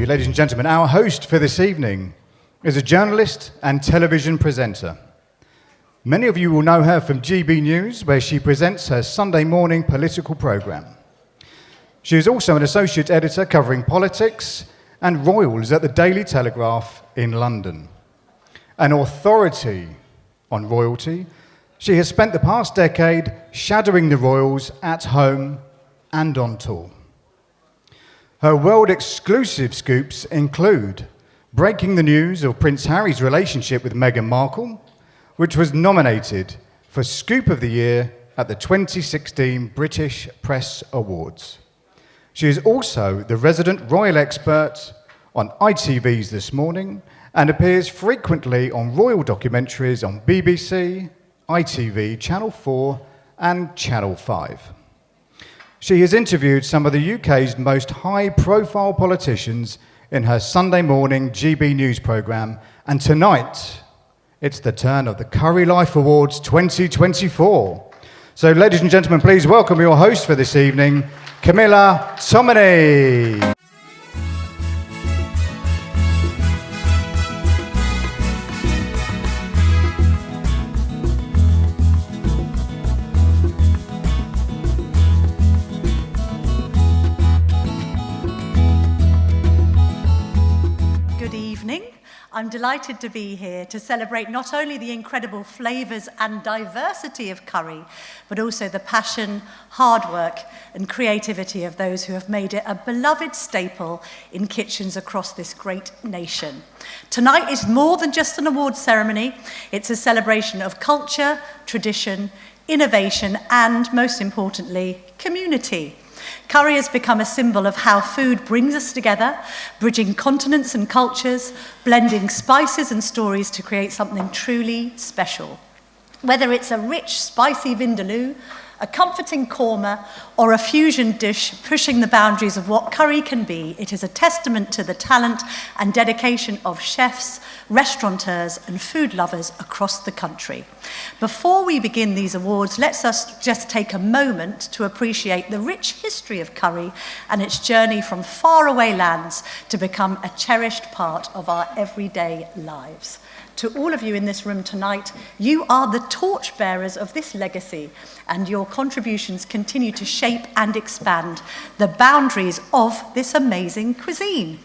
ladies and gentlemen. Our host for this evening is a journalist and television presenter. Many of you will know her from GB News, where she presents her Sunday morning political programme. She is also an associate editor covering politics and royals at the Daily Telegraph in London. An authority on royalty, she has spent the past decade shadowing the royals at home and on tour. Her world-exclusive scoops include breaking the news of Prince Harry's relationship with Meghan Markle, which was nominated for Scoop of the Year at the 2016 British Press Awards. She is also the resident royal expert on ITV's This Morning and appears frequently on royal documentaries on BBC, ITV, Channel 4 and Channel 5. She has interviewed some of the UK's most high-profile politicians in her Sunday morning GB News programme, and tonight it's the turn of the Currylife Awards 2024. So, ladies and gentlemen, please welcome your host for this evening, Camilla Tominey. I'm delighted to be here to celebrate not only the incredible flavours and diversity of curry, but also the passion, hard work and creativity of those who have made it a beloved staple in kitchens across this great nation. Tonight is more than just an awards ceremony. It's a celebration of culture, tradition, innovation and, most importantly, community. Curry has become a symbol of how food brings us together, bridging continents and cultures, blending spices and stories to create something truly special. Whether it's a rich, spicy vindaloo, a comforting korma, or a fusion dish pushing the boundaries of what curry can be, it is a testament to the talent and dedication of chefs, restaurateurs, and food lovers across the country. Before we begin these awards, let's just take a moment to appreciate the rich history of curry and its journey from faraway lands to become a cherished part of our everyday lives. To all of you in this room tonight, you are the torchbearers of this legacy, and your contributions continue to shape and expand the boundaries of this amazing cuisine.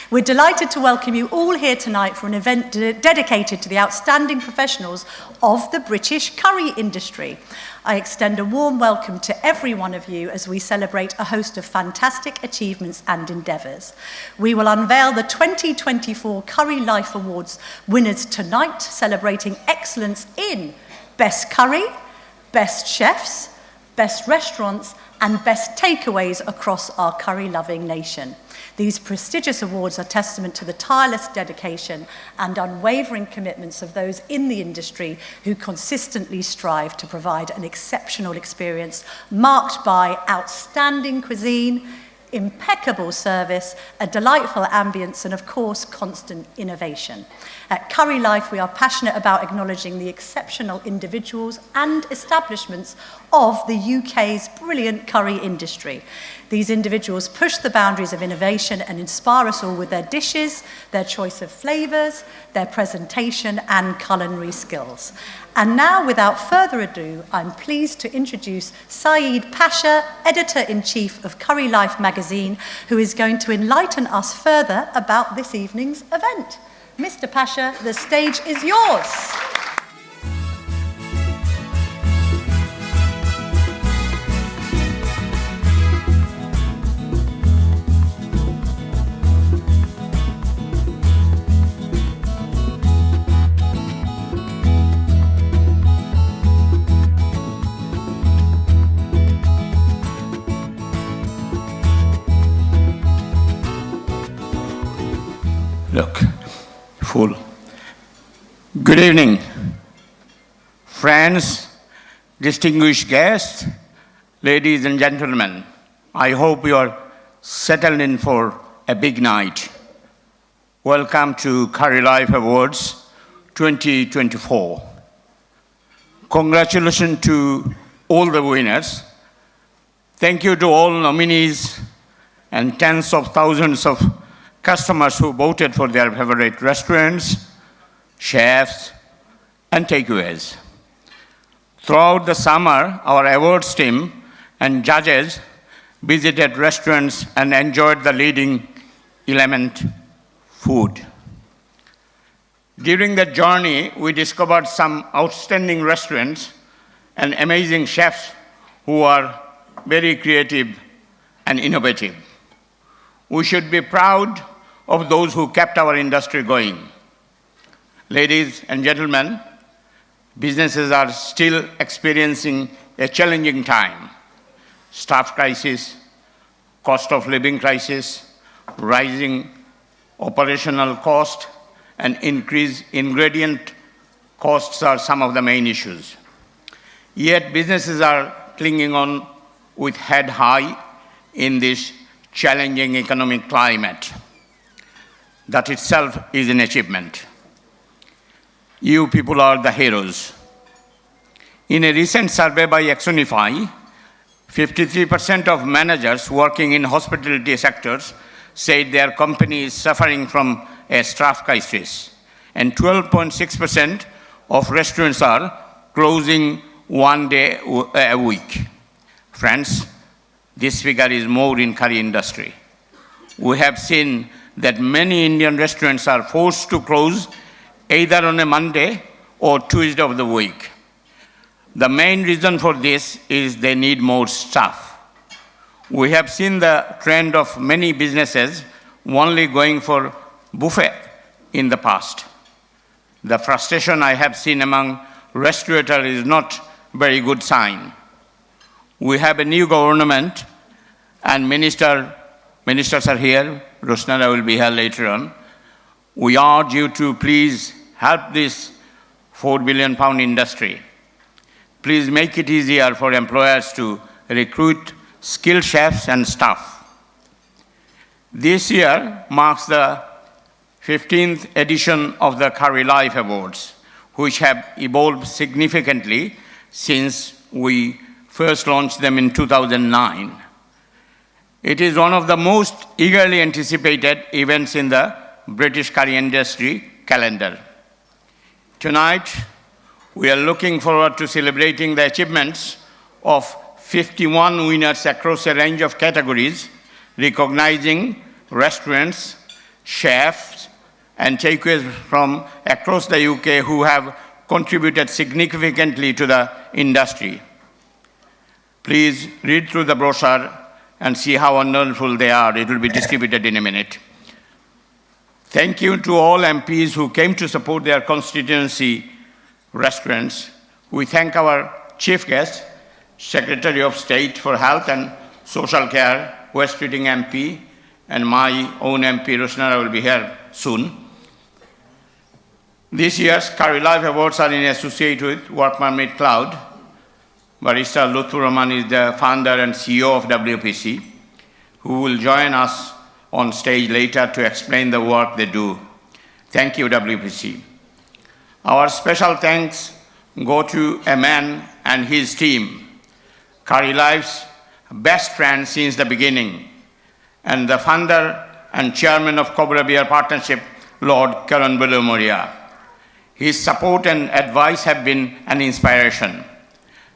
We're delighted to welcome you all here tonight for an event dedicated to the outstanding professionals of the British curry industry. I extend a warm welcome to every one of you as we celebrate a host of fantastic achievements and endeavours. We will unveil the 2024 Currylife Awards winners tonight, celebrating excellence in Best Curry, Best Chefs, Best Restaurants, and Best Takeaways across our curry-loving nation. These prestigious awards are testament to the tireless dedication and unwavering commitments of those in the industry who consistently strive to provide an exceptional experience marked by outstanding cuisine, impeccable service, a delightful ambience, and of course, constant innovation. At Currylife, we are passionate about acknowledging the exceptional individuals and establishments of the UK's brilliant curry industry. These individuals push the boundaries of innovation and inspire us all with their dishes, their choice of flavours, their presentation and culinary skills. And now, without further ado, I'm pleased to introduce Saeed Pasha, Editor-in-Chief of Currylife magazine, who is going to enlighten us further about this evening's event. Mr. Pasha, the stage is yours. Look, full. Good evening, friends, distinguished guests, ladies and gentlemen. I hope you are settled in for a big night. Welcome to Currylife Awards 2024. Congratulations to all the winners. Thank you to all nominees and tens of thousands of customers who voted for their favorite restaurants, chefs, and takeaways. Throughout the summer, our awards team and judges visited restaurants and enjoyed the leading element, food. During that journey, we discovered some outstanding restaurants and amazing chefs who are very creative and innovative. We should be proud of those who kept our industry going. Ladies and gentlemen, businesses are still experiencing a challenging time. Staff crisis, cost of living crisis, rising operational cost, and increased ingredient costs are some of the main issues. Yet businesses are clinging on with head high in this challenging economic climate. That itself is an achievement. You people are the heroes. In a recent survey by Exonify, 53% of managers working in hospitality sectors said their company is suffering from a staff crisis, and 12.6% of restaurants are closing one day a week. Friends, this figure is more in curry industry. We have seen that many Indian restaurants are forced to close either on a Monday or Tuesday of the week. The main reason for this is they need more staff. We have seen the trend of many businesses only going for buffet in the past. The frustration I have seen among restaurateurs is not a very good sign. We have a new government and ministers are here. Grosvenor will be here later on. We urge you to please help this £4 billion industry. Please make it easier for employers to recruit skilled chefs and staff. This year marks the 15th edition of the Currylife Awards, which have evolved significantly since we first launched them in 2009. It is one of the most eagerly anticipated events in the British curry industry calendar. Tonight, we are looking forward to celebrating the achievements of 51 winners across a range of categories, recognizing restaurants, chefs, and takeaways from across the UK who have contributed significantly to the industry. Please read through the brochure and see how wonderful they are. It will be distributed in a minute. Thank you to all MPs who came to support their constituency restaurants. We thank our chief guest, Secretary of State for Health and Social Care, West Riding MP, and my own MP, Grosvenor, will be here soon. This year's Currylife Awards are in association with Work Permit Cloud. Barrister Lutfur Rahman is the founder and CEO of WPC, who will join us on stage later to explain the work they do. Thank you, WPC. Our special thanks go to a man and his team, Currylife's best friend since the beginning, and the founder and chairman of Cobra Beer Partnership, Lord Karan Moria. His support and advice have been an inspiration.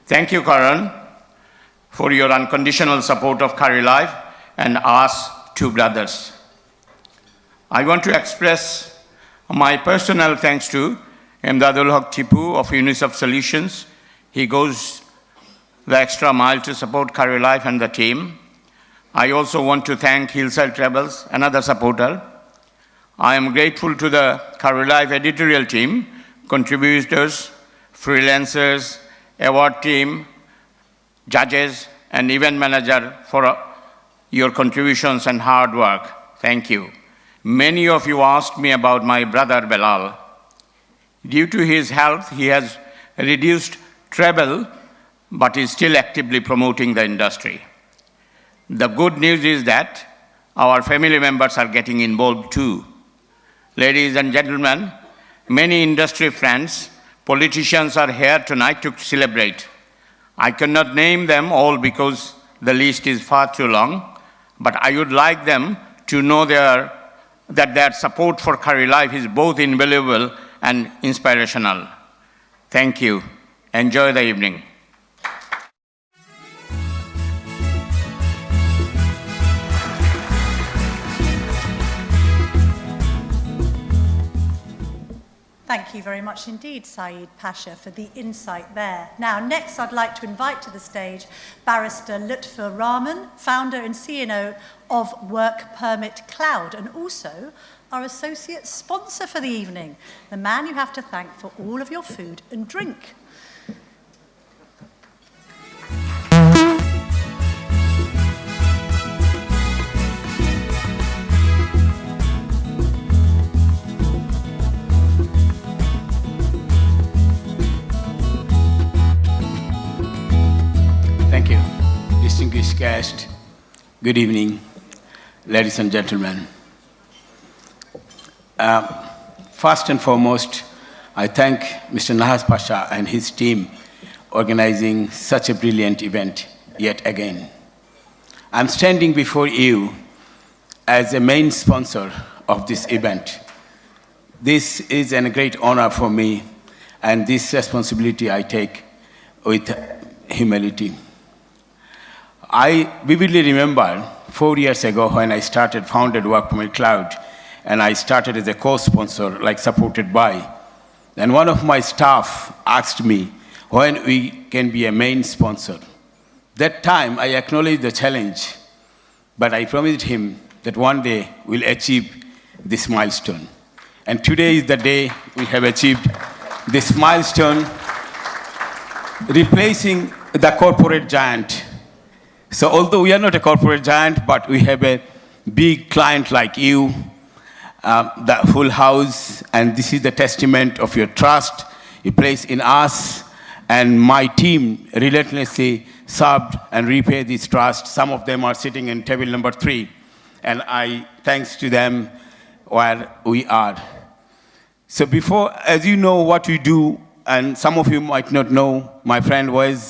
Thank you, Karan, for your unconditional support of Currylife and us two brothers. I want to express my personal thanks to Imdadul Haq Tipu of UNICEF Solutions. He goes the extra mile to support Currylife and the team. I also want to thank Hillside Travels, another supporter. I am grateful to the Currylife editorial team, contributors, freelancers, award team, judges, and event manager for your contributions and hard work. Thank you. Many of you asked me about my brother Belal. Due to his health, he has reduced travel, but is still actively promoting the industry. The good news is that our family members are getting involved too. Ladies and gentlemen, many industry friends, politicians are here tonight to celebrate. I cannot name them all because the list is far too long, but I would like them to know their that their support for Currylife is both invaluable and inspirational. Thank you. Enjoy the evening. Thank you very much indeed, Saeed Pasha, for the insight there. Now, next I'd like to invite to the stage Barrister Lutfur Rahman, founder and CEO of Work Permit Cloud, and also our associate sponsor for the evening, the man you have to thank for all of your food and drink. Thank you, distinguished guest. Good evening, ladies and gentlemen. First and foremost, I thank Mr. Nahas Pasha and his team organizing such a brilliant event yet again. I'm standing before you as a main sponsor of this event. This is a great honor for me, and this responsibility I take with humility. I vividly remember 4 years ago when I founded Work Permit Cloud, and I started as a co-sponsor, like supported by. Then one of my staff asked me when we can be a main sponsor. That time I acknowledged the challenge, but I promised him that one day we'll achieve this milestone. And today is the day we have achieved this milestone, replacing the corporate giant. So although we are not a corporate giant, but we have a big client like you, the full house, and this is the testament of your trust you place in us, and my team relentlessly served and repaid this trust. Some of them are sitting in table number 3, and thanks to them where we are. So before, as you know what we do, and some of you might not know, my friend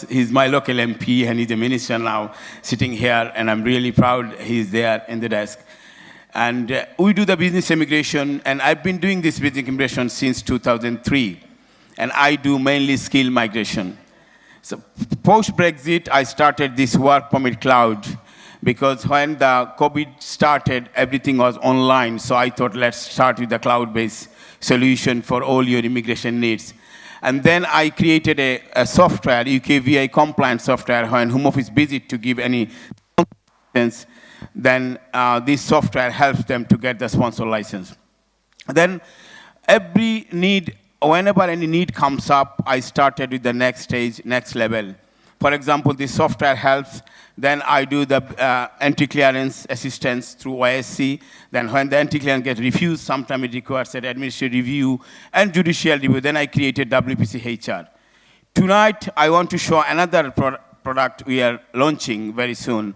he's my local MP, and he's a minister now, sitting here, and I'm really proud he's there in the desk. And we do the business immigration, and I've been doing this business immigration since 2003, and I do mainly skill migration. So post-Brexit, I started this Work Permit Cloud, because when the COVID started, everything was online, so I thought let's start with the cloud-based solution for all your immigration needs. And then I created a software, UKVI compliant software, when Home Office visit to give any license, then this software helps them to get the sponsor license. Then every need, whenever any need comes up, I started with the next stage, next level. For example, this software helps. Then I do the anti-clearance assistance through OSC. Then when the anti-clearance gets refused, sometimes it requires an administrative review and judicial review. Then I created WPC HR. Tonight, I want to show another product we are launching very soon.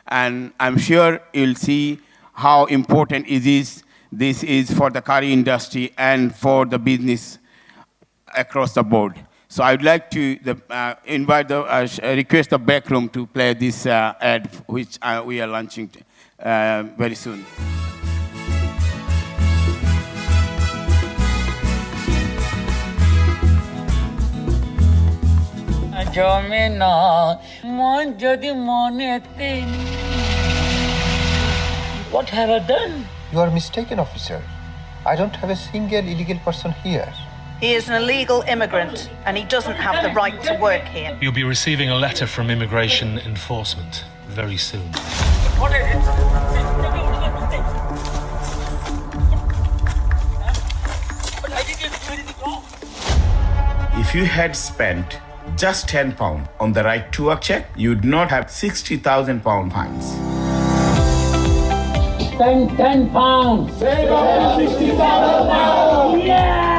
And I'm sure you'll see how important it is. This is for the curry industry and for the business across the board. So I'd like to request the back room to play this ad, which we are launching very soon. What have I done? You are mistaken, officer. I don't have a single illegal person here. He is an illegal immigrant, and he doesn't have the right to work here. You'll be receiving a letter from Immigration Enforcement very soon. If you had spent just £10 on the right to work check, you'd not have £60,000 fines. Spend £10. Save up £60,000. Yeah!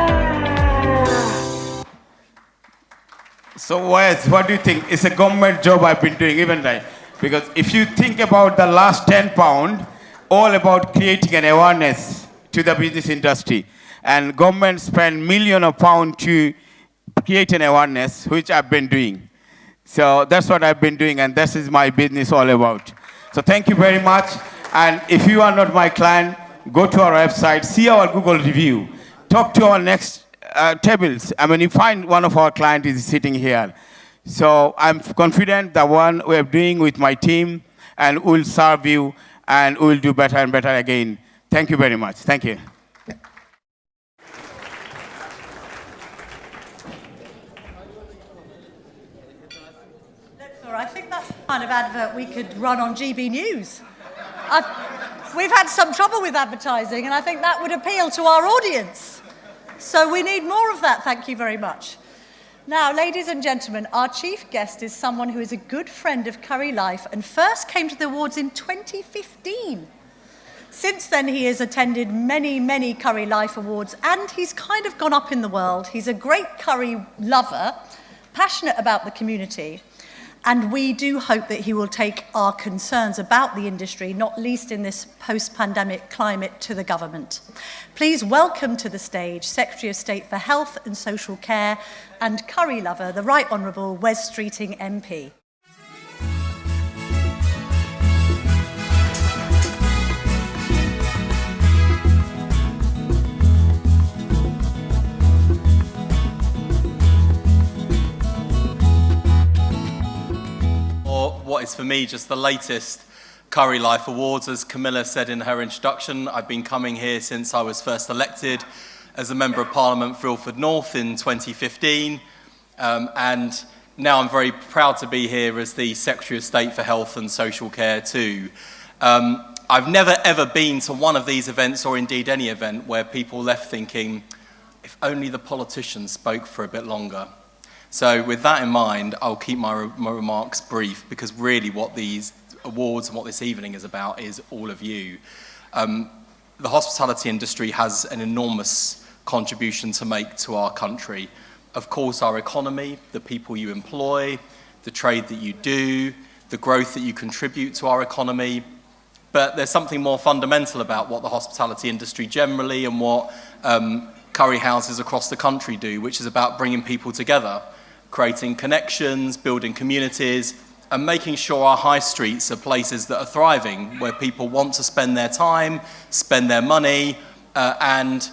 So Wes, what do you think? It's a government job I've been doing, even right? Because if you think about the last £10, all about creating an awareness to the business industry. And government spend millions of pounds to create an awareness, which I've been doing. So that's what I've been doing, and this is my business all about. So thank you very much. And if you are not my client, go to our website, see our Google review, talk to our next tables. I mean, you find one of our clients is sitting here. So I'm confident that one we are doing with my team, and we'll serve you, and we'll do better and better again. Thank you very much. Thank you. I think that's the kind of advert we could run on GB News. We've had some trouble with advertising, and I think that would appeal to our audience. So we need more of that, thank you very much. Now, ladies and gentlemen, our chief guest is someone who is a good friend of Currylife and first came to the awards in 2015. Since then, he has attended many, many Currylife awards, and he's kind of gone up in the world. He's a great curry lover, passionate about the community, and we do hope that he will take our concerns about the industry, not least in this post-pandemic climate, to the government. Please welcome to the stage Secretary of State for Health and Social Care and curry lover, the Right Honourable Wes Streeting MP. What is for me just the latest Currylife Awards. As Camilla said in her introduction, I've been coming here since I was first elected as a Member of Parliament for Ilford North in 2015, and now I'm very proud to be here as the Secretary of State for Health and Social Care too. I've never ever been to one of these events, or indeed any event, where people left thinking, if only the politicians spoke for a bit longer. So with that in mind, I'll keep my remarks brief, because really what these awards and what this evening is about is all of you. The hospitality industry has an enormous contribution to make to our country. Of course, our economy, the people you employ, the trade that you do, the growth that you contribute to our economy. But there's something more fundamental about what the hospitality industry generally and what curry houses across the country do, which is about bringing people together, creating connections, building communities, and making sure our high streets are places that are thriving, where people want to spend their time, spend their money, and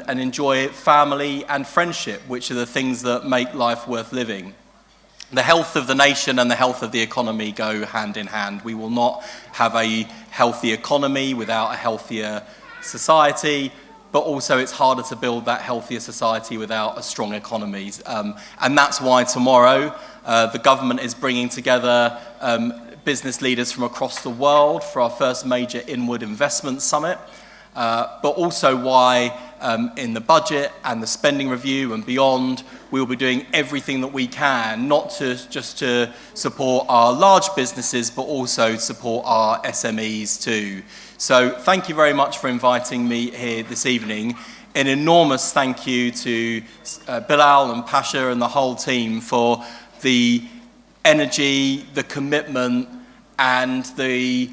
enjoy family and friendship, which are the things that make life worth living. The health of the nation and the health of the economy go hand in hand. We will not have a healthy economy without a healthier society, but also it's harder to build that healthier society without a strong economy. And that's why tomorrow the government is bringing together business leaders from across the world for our first major inward investment summit, but also why in the budget and the spending review and beyond, we'll be doing everything that we can, not just to support our large businesses, but also support our SMEs too. So thank you very much for inviting me here this evening. An enormous thank you to Bilal and Pasha and the whole team for the energy, the commitment, and the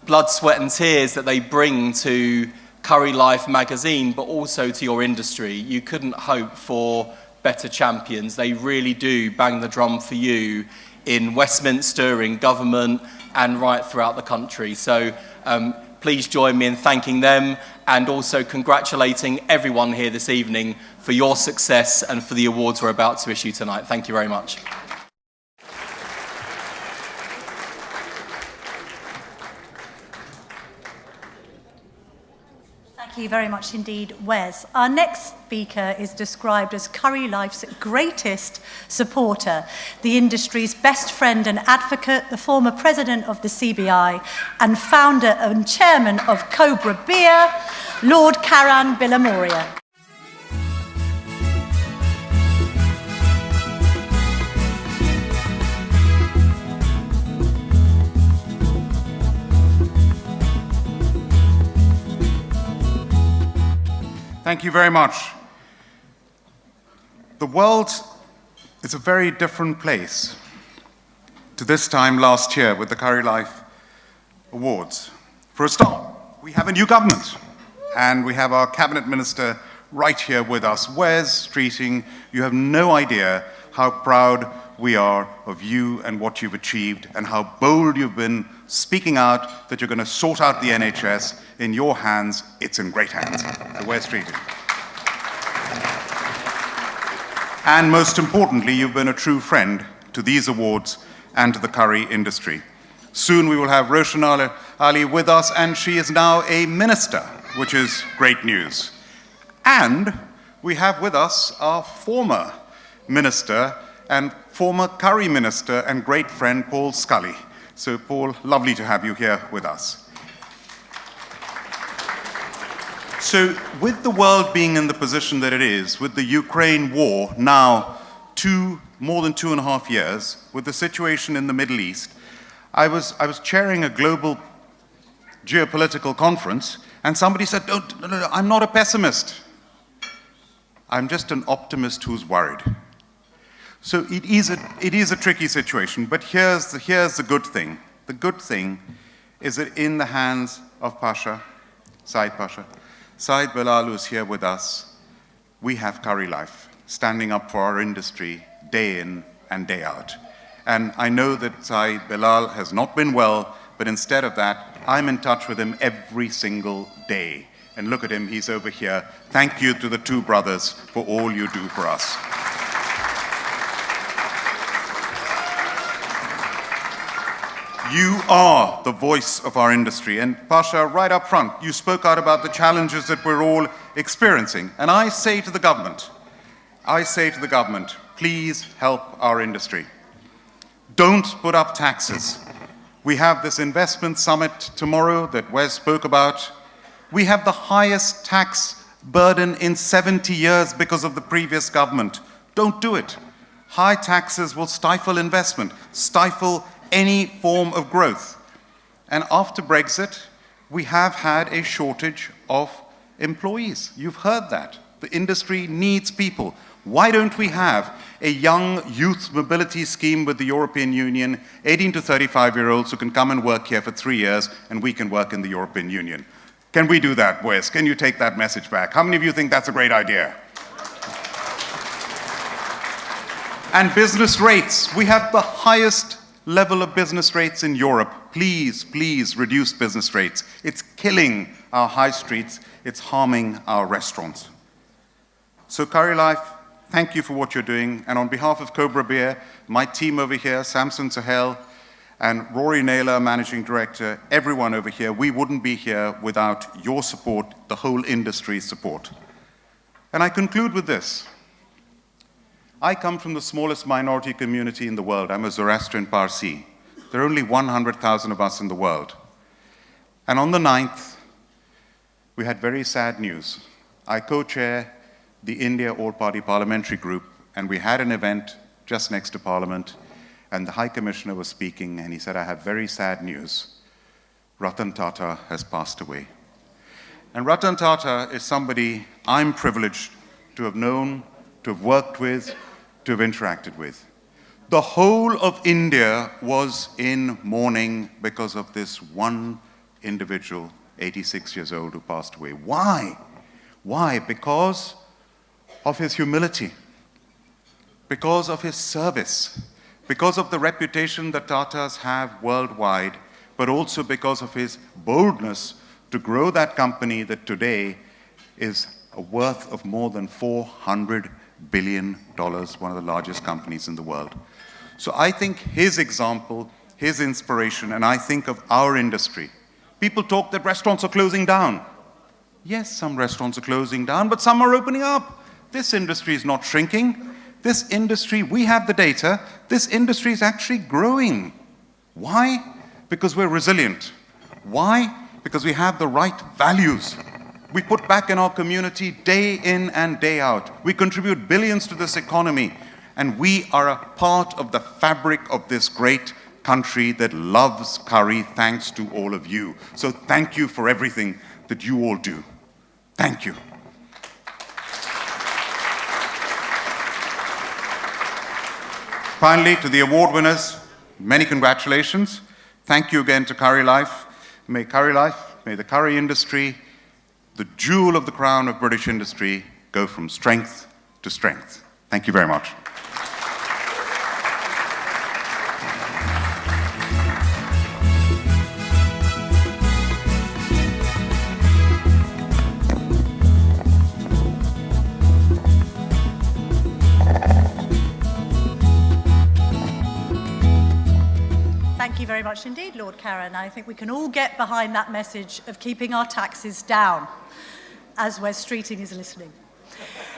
blood, sweat and tears that they bring to Currylife magazine, but also to your industry. You couldn't hope for better champions. They really do bang the drum for you in Westminster, in government, and right throughout the country. So please join me in thanking them, and also congratulating everyone here this evening for your success and for the awards we're about to issue tonight. Thank you very much. Thank you very much indeed, Wes. Our next speaker is described as Currylife's greatest supporter, the industry's best friend and advocate, the former president of the CBI and founder and chairman of Cobra Beer, Lord Karan Bilamoria. Thank you very much. The world is a very different place to this time last year with the Currylife Awards. For a start, we have a new government, and we have our cabinet minister right here with us. Wes Streeting, you have no idea how proud we are of you and what you've achieved and how bold you've been speaking out that you're going to sort out the NHS. In your hands, it's in great hands. So where's treated? And most importantly, you've been a true friend to these awards and to the curry industry. Soon we will have Roshan Ali with us, and she is now a minister, which is great news. And we have with us our former minister and former curry minister and great friend, Paul Scully. So Paul, lovely to have you here with us. So with the world being in the position that it is, with the Ukraine war now more than 2.5 years, with the situation in the Middle East, I was chairing a global geopolitical conference, and somebody said, no, I'm not a pessimist. I'm just an optimist who's worried. So it is a tricky situation, but here's the good thing. The good thing is that in the hands of Saeed Bilal, who's here with us, we have Currylife, standing up for our industry day in and day out. And I know that Saeed Bilal has not been well, but instead of that, I'm in touch with him every single day. And look at him, he's over here. Thank you to the two brothers for all you do for us. You are the voice of our industry. And Pasha, right up front, you spoke out about the challenges that we're all experiencing. And I say to the government, please help our industry. Don't put up taxes. We have this investment summit tomorrow that Wes spoke about. We have the highest tax burden in 70 years because of the previous government. Don't do it. High taxes will stifle investment, stifle any form of growth. And after Brexit, we have had a shortage of employees. You've heard that. The industry needs people. Why don't we have a young youth mobility scheme with the European Union, 18 to 35-year-olds who can come and work here for 3 years, and we can work in the European Union? Can we do that, Wes? Can you take that message back? How many of you think that's a great idea? And business rates. We have the highest level of business rates in Europe. Please, please reduce business rates. It's killing our high streets. It's harming our restaurants. So Currylife, thank you for what you're doing. And on behalf of Cobra Beer, my team over here, Samson Sahel, and Rory Naylor, Managing Director, everyone over here, we wouldn't be here without your support, the whole industry's support. And I conclude with this. I come from the smallest minority community in the world. I'm a Zoroastrian Parsi. There are only 100,000 of us in the world. And on the 9th, we had very sad news. I co-chair the India All-Party Parliamentary Group, and we had an event just next to Parliament, and the High Commissioner was speaking, and he said, I have very sad news. Ratan Tata has passed away. And Ratan Tata is somebody I'm privileged to have known, to have worked with, to have interacted with. The whole of India was in mourning because of this one individual, 86 years old, who passed away. Why? Why? Because of his humility, because of his service, because of the reputation that Tatas have worldwide, but also because of his boldness to grow that company that today is a worth of more than $400 billion, one of the largest companies in the world. So I think his example, his inspiration, and I think of our industry. People talk that restaurants are closing down. Yes, some restaurants are closing down, but some are opening up. This industry is not shrinking. This industry, we have the data, this industry is actually growing. Why? Because we're resilient. Why? Because we have the right values. We put back in our community day in and day out. We contribute billions to this economy, and we are a part of the fabric of this great country that loves curry, thanks to all of you. So thank you for everything that you all do. Thank you. Finally, to the award winners, many congratulations. Thank you again to Currylife. May Currylife, may the curry industry, the jewel of the crown of British industry, go from strength to strength. Thank you very much. you very much indeed, Lord Karen. I think we can all get behind that message of keeping our taxes down, as Wes Streeting is listening.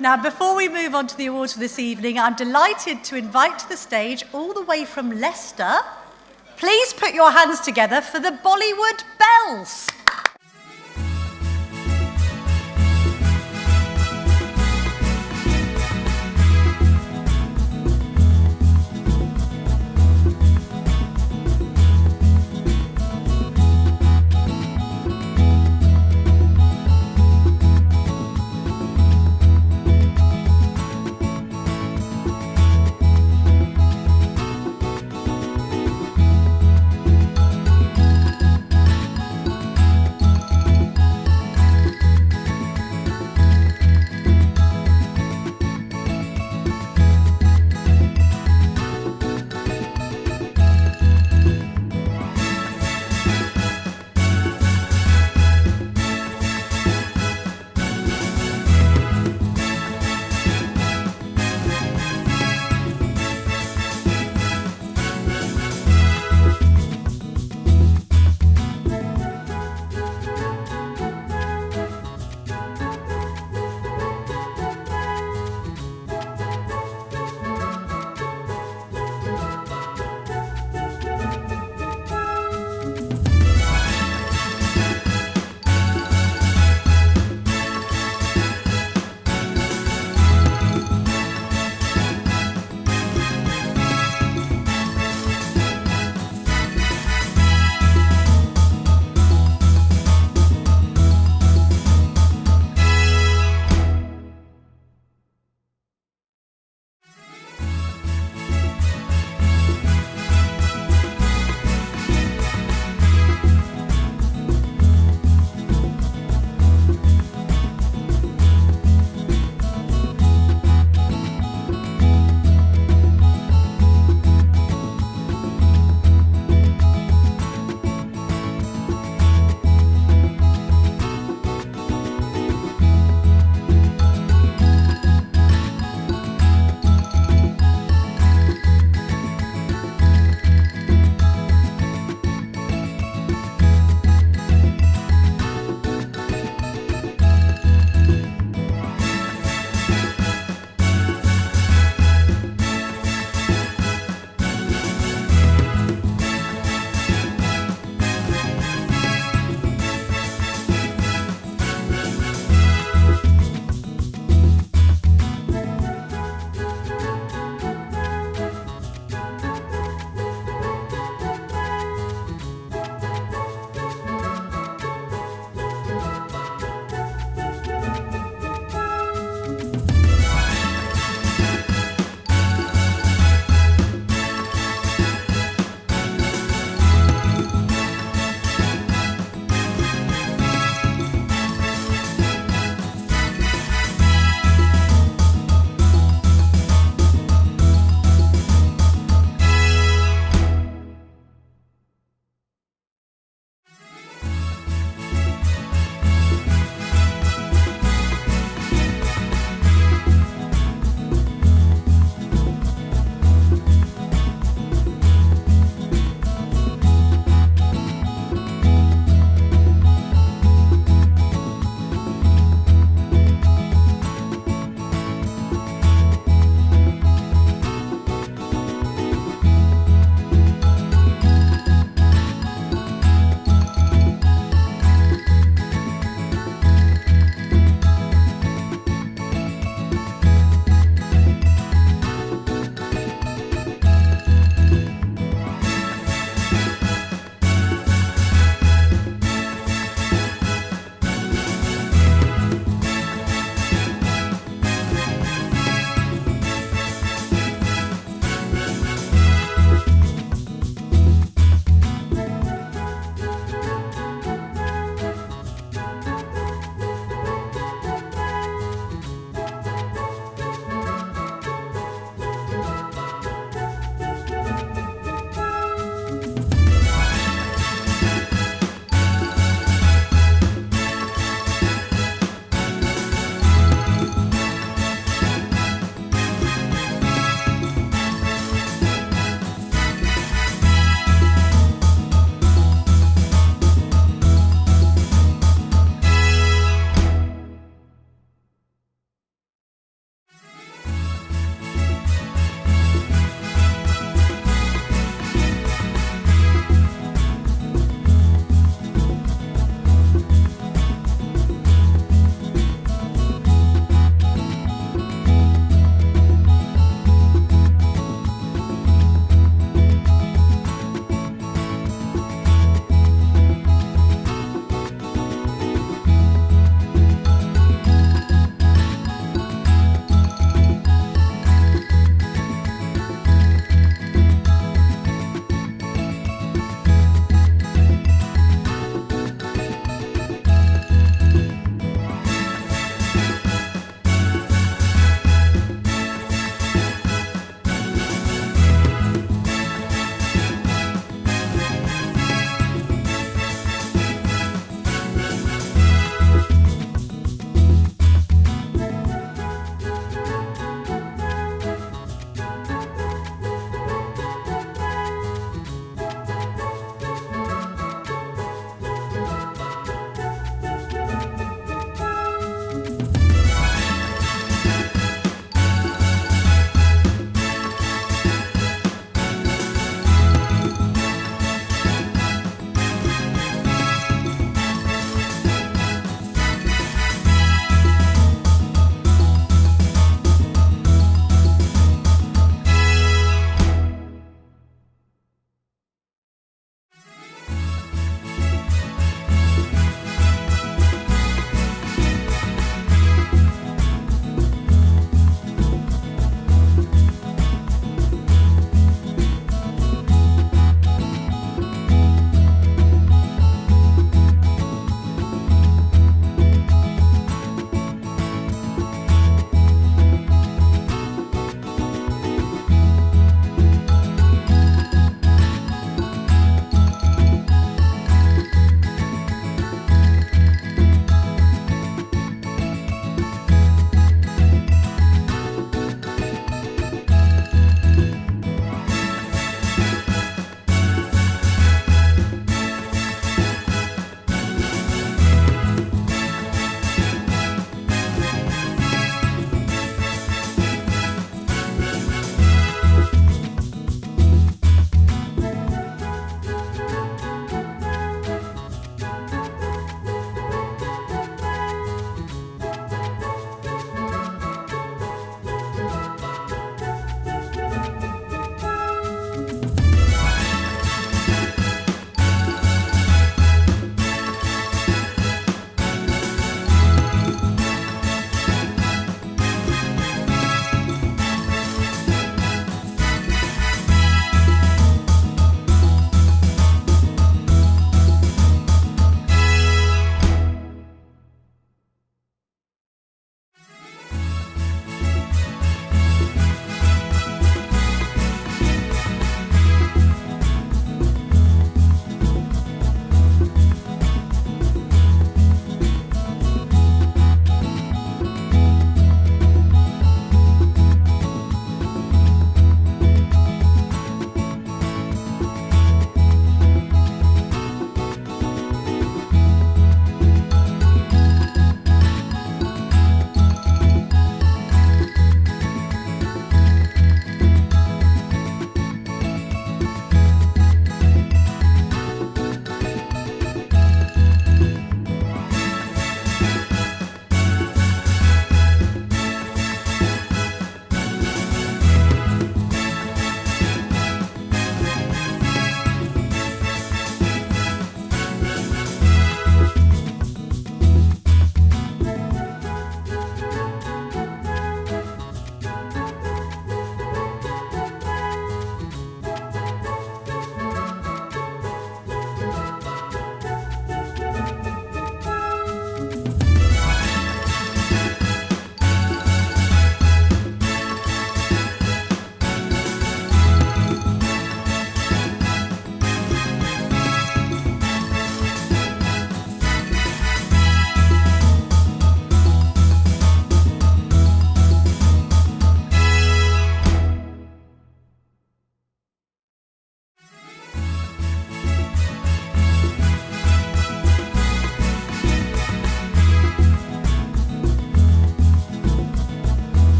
Now, before we move on to the awards for this evening, I'm delighted to invite to the stage, all the way from Leicester, please put your hands together for the Bollywood Bells.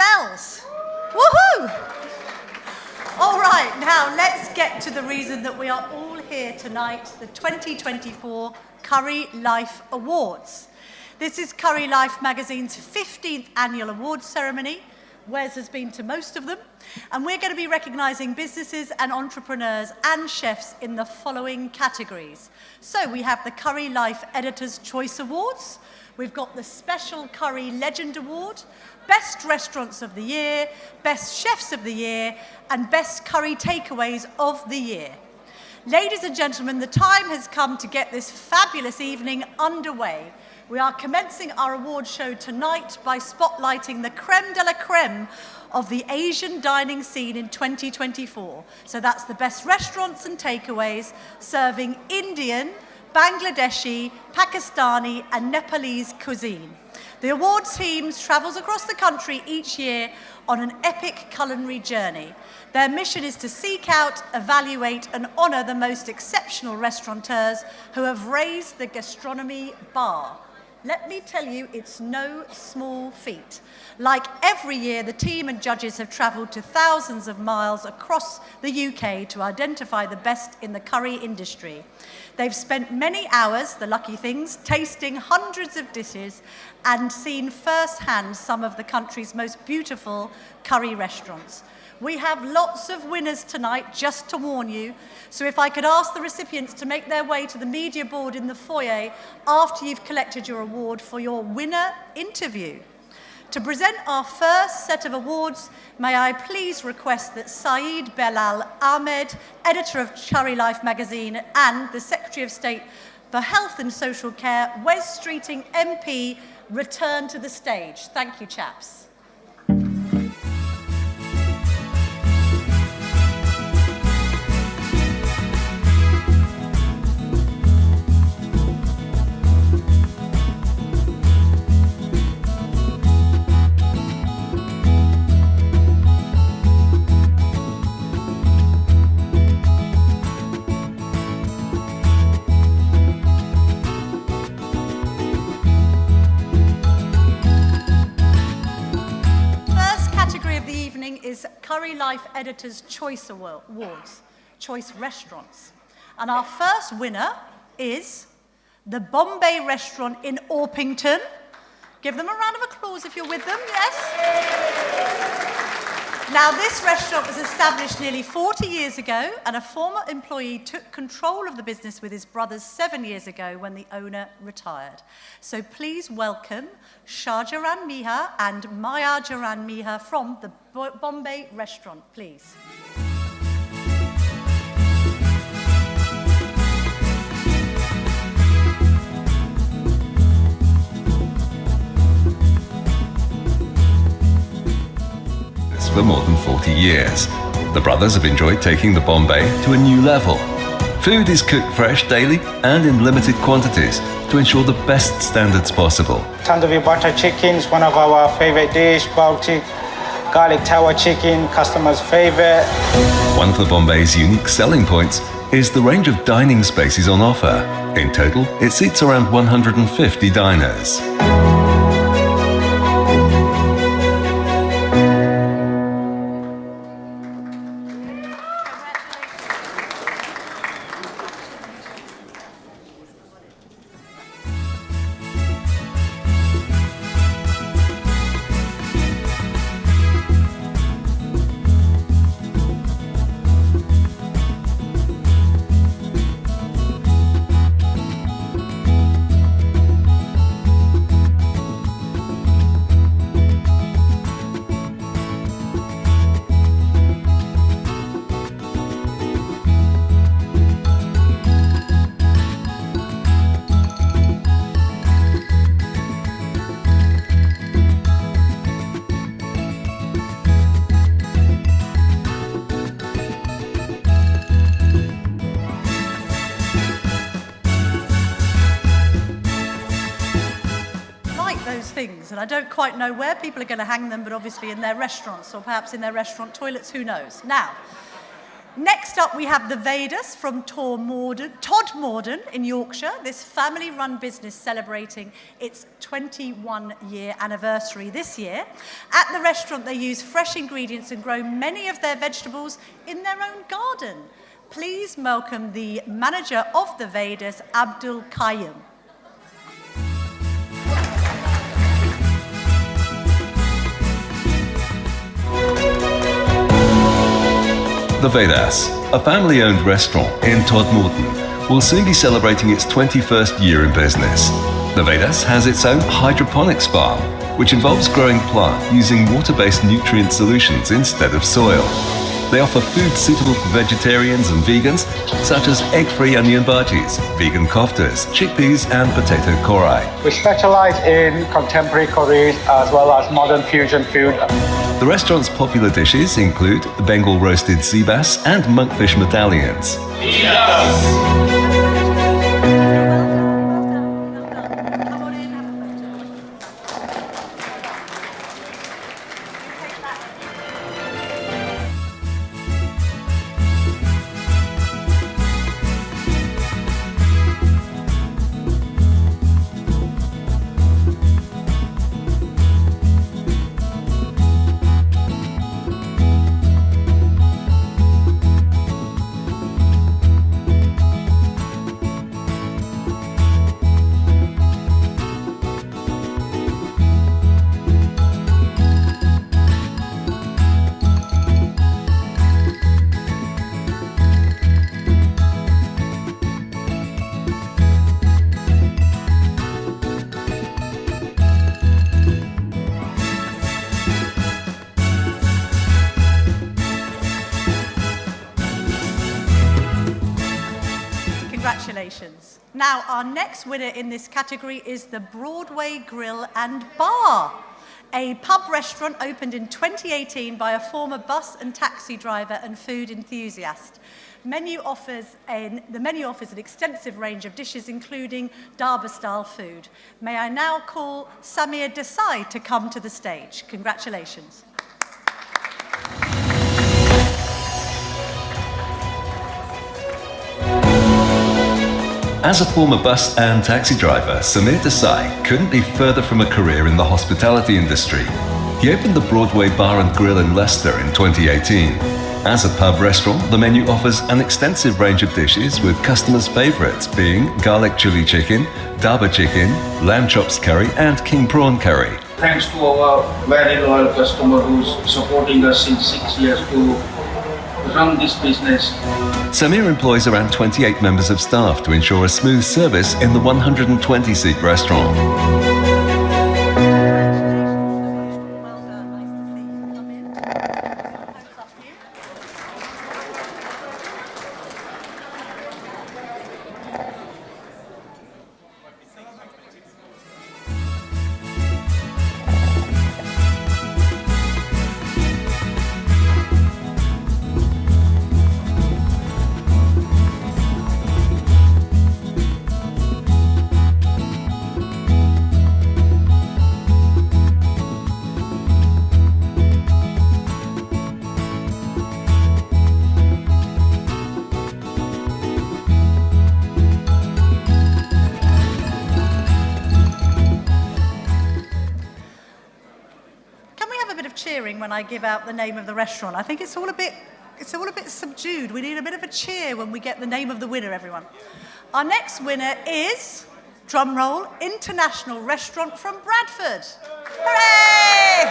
bells. Woohoo! All right, now let's get to the reason that we are all here tonight, the 2024 Currylife Awards. This is Currylife magazine's 15th annual awards ceremony. Wes has been to most of them. And we're going to be recognising businesses and entrepreneurs and chefs in the following categories. So we have the Currylife Editor's Choice Awards. We've got the Special Curry Legend Award, Best Restaurants of the Year, Best Chefs of the Year, and Best Curry Takeaways of the Year. Ladies and gentlemen, the time has come to get this fabulous evening underway. We are commencing our award show tonight by spotlighting the creme de la creme of the Asian dining scene in 2024. So that's the best restaurants and takeaways serving Indian, Bangladeshi, Pakistani and Nepalese cuisine. The awards team travels across the country each year on an epic culinary journey. Their mission is to seek out, evaluate and honour the most exceptional restaurateurs who have raised the gastronomy bar. Let me tell you, it's no small feat. Like every year, the team and judges have travelled to thousands of miles across the UK to identify the best in the curry industry. They've spent many hours, the lucky things, tasting hundreds of dishes and seen firsthand some of the country's most beautiful curry restaurants. We have lots of winners tonight, just to warn you. So if I could ask the recipients to make their way to the media board in the foyer after you've collected your award for your winner interview. To present our first set of awards, may I please request that Saeed Belal Ahmed, editor of Currylife magazine and the Secretary of State for Health and Social Care, Wes Streeting MP, return to the stage. Thank you, chaps. Is Currylife Editor's Choice Awards, Choice Restaurants. And our first winner is the Bombay Restaurant in Orpington. Give them a round of applause if you're with them, yes? Now, this restaurant was established nearly 40 years ago, and a former employee took control of the business with his brothers 7 years ago when the owner retired. So please welcome Shahjahan Miha and Maya Jaran Miha from the Bombay Restaurant, please. For more than 40 years. The brothers have enjoyed taking the Bombay to a new level. Food is cooked fresh daily and in limited quantities to ensure the best standards possible. Tandoori butter chicken is one of our favorite dishes. Baltic garlic tower chicken, customers' favorite. One of the Bombay's unique selling points is the range of dining spaces on offer. In total, it seats around 150 diners. And I don't quite know where people are going to hang them, but obviously in their restaurants or perhaps in their restaurant toilets, who knows. Now, Next up, we have the Vedas from Todd Morden in Yorkshire, this family-run business celebrating its 21-year anniversary this year. At the restaurant, they use fresh ingredients and grow many of their vegetables in their own garden. Please welcome the manager of the Vedas, Abdul Qayyum. The Vedas, a family-owned restaurant in Todmorden, will soon be celebrating its 21st year in business. The Vedas has its own hydroponics farm, which involves growing plant using water-based nutrient solutions instead of soil. They offer food suitable for vegetarians and vegans, such as egg-free onion bhajis, vegan koftas, chickpeas and potato korai. We specialize in contemporary curries as well as modern fusion food. The restaurant's popular dishes include Bengal roasted sea bass and monkfish medallions. Congratulations. Now, our next winner in this category is the Broadway Grill and Bar, a pub restaurant opened in 2018 by a former bus and taxi driver and food enthusiast. The menu offers an extensive range of dishes, including Darbar-style food. May I now call Samir Desai to come to the stage. Congratulations. As a former bus and taxi driver, Samir Desai couldn't be further from a career in the hospitality industry. He opened the Broadway Bar and Grill in Leicester in 2018. As a pub restaurant, the menu offers an extensive range of dishes with customers' favourites being garlic chili chicken, Darbar chicken, lamb chops curry and king prawn curry. Thanks to our very loyal customer who's supporting us since 6 years to run this business. Samir employs around 28 members of staff to ensure a smooth service in the 120-seat restaurant. When I give out the name of the restaurant, I think it's all a bit subdued. We need a bit of a cheer when we get the name of the winner, everyone. Our next winner is, drum roll, International Restaurant from Bradford. Hooray!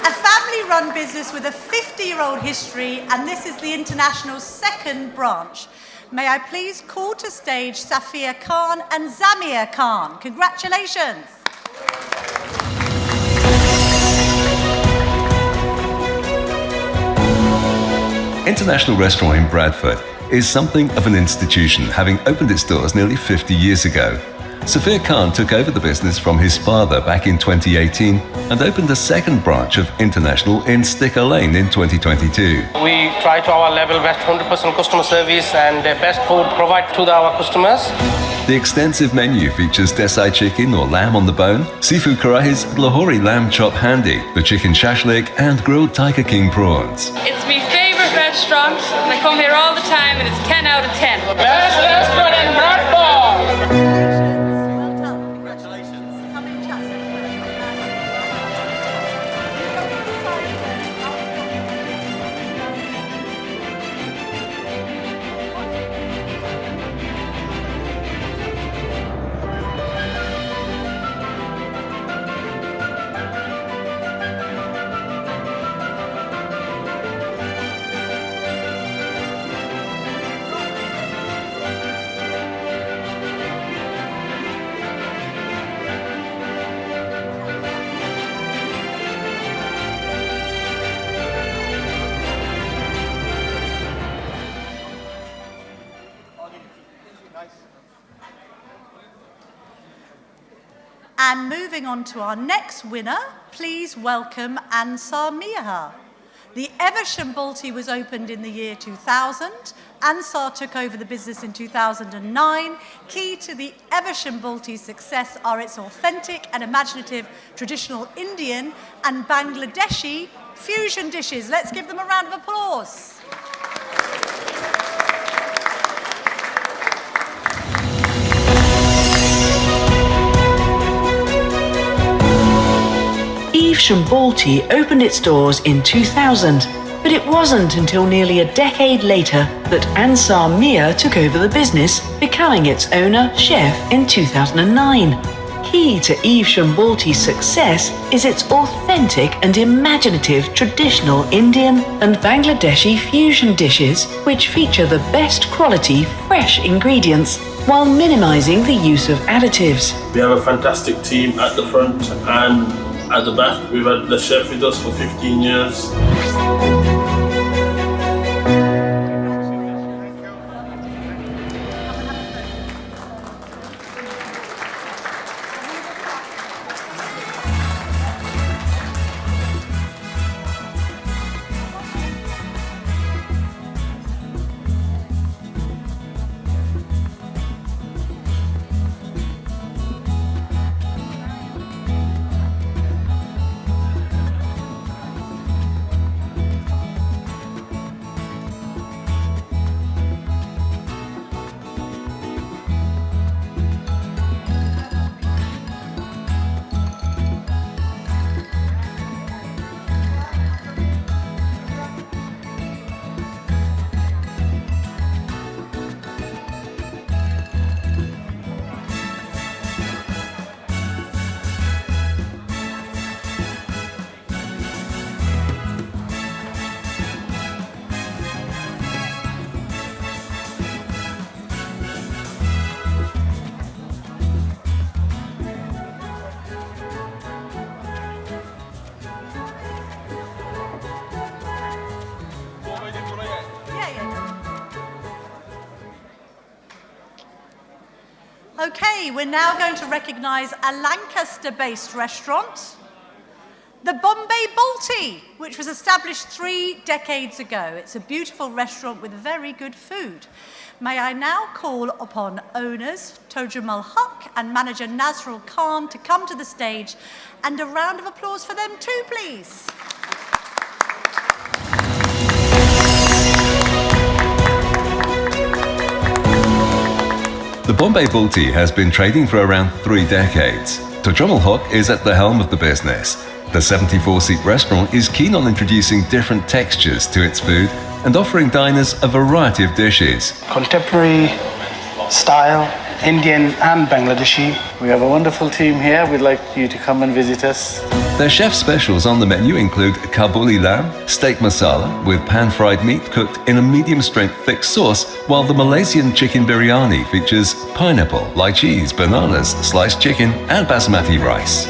A family-run business with a 50-year-old history, and this is the International's second branch. May I please call to stage Safia Khan and Zamir Khan. Congratulations. International Restaurant in Bradford is something of an institution, having opened its doors nearly 50 years ago. Safir Khan took over the business from his father back in 2018 and opened a second branch of International in Sticker Lane in 2022. We try to our level best 100% customer service and best food provided to our customers. The extensive menu features Desai chicken or lamb on the bone, seafood karais, Lahori lamb chop handi, the chicken shashlik and grilled Tiger King prawns. It's my favourite restaurant, and I come here all the time, and it's 10 out of 10. Best restaurant in Bradford! And moving on to our next winner, please welcome Ansar Miaha. The Evesham Balti was opened in the year 2000. Ansar took over the business in 2009. Key to the Evesham Balti's success are its authentic and imaginative traditional Indian and Bangladeshi fusion dishes. Let's give them a round of applause. Evesham Balti opened its doors in 2000, but it wasn't until nearly a decade later that Ansar Mia took over the business, becoming its owner chef in 2009. Key to Evesham Balti's success is its authentic and imaginative traditional Indian and Bangladeshi fusion dishes, which feature the best quality fresh ingredients while minimizing the use of additives. We have a fantastic team at the front and at the back. We've had the chef with us for 15 years. Okay, we're now going to recognise a Lancaster-based restaurant, the Bombay Balti, which was established 3 decades ago. It's a beautiful restaurant with very good food. May I now call upon owners Tojumal Huq and manager Nazrul Khan to come to the stage, and a round of applause for them too, please. The Bombay Balti has been trading for around 3 decades. Tojumal Huq is at the helm of the business. The 74-seat restaurant is keen on introducing different textures to its food and offering diners a variety of dishes. Contemporary style, Indian and Bangladeshi. We have a wonderful team here. We'd like you to come and visit us. Their chef specials on the menu include Kabuli lamb, steak masala with pan-fried meat cooked in a medium-strength thick sauce, while the Malaysian chicken biryani features pineapple, lychees, bananas, sliced chicken and basmati rice.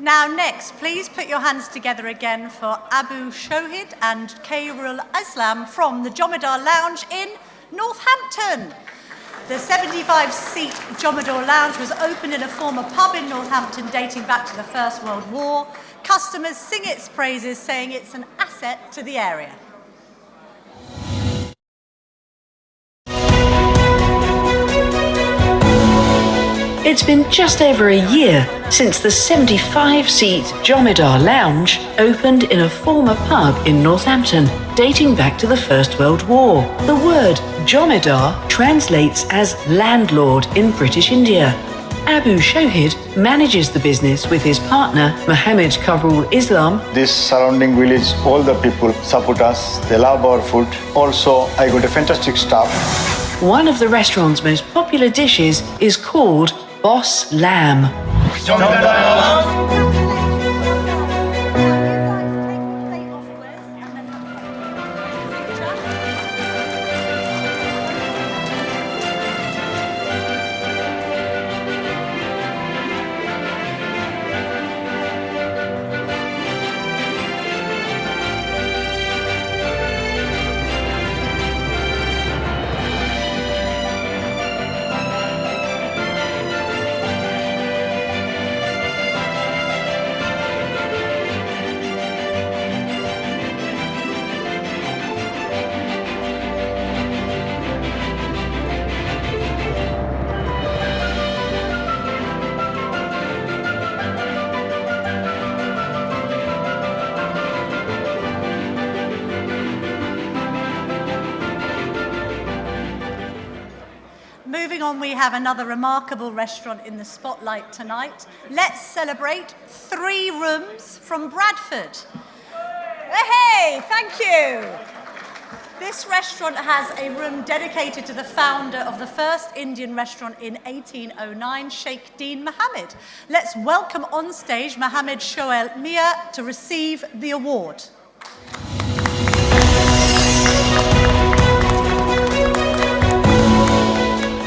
Now next, please put your hands together again for Abu Shohid and Kairul Aslam from the Jomedar Lounge in Northampton. The 75-seat Jomedar Lounge was opened in a former pub in Northampton dating back to the First World War. Customers sing its praises, saying it's an asset to the area. It's been just over a year since the 75-seat Jomedar Lounge opened in a former pub in Northampton, dating back to the First World War. The word Jomedar translates as landlord in British India. Abu Shohid manages the business with his partner, Mohammed Currylife Islam. This surrounding village, all the people support us. They love our food. Also, I got a fantastic staff. One of the restaurant's most popular dishes is called Boss Lamb. We have another remarkable restaurant in the spotlight tonight. Let's celebrate 3 Rooms from Bradford. Hey, thank you. This restaurant has a room dedicated to the founder of the first Indian restaurant in 1809, Sheikh Dean Mohammed. Let's welcome on stage Mohammed Shoail Mia to receive the award.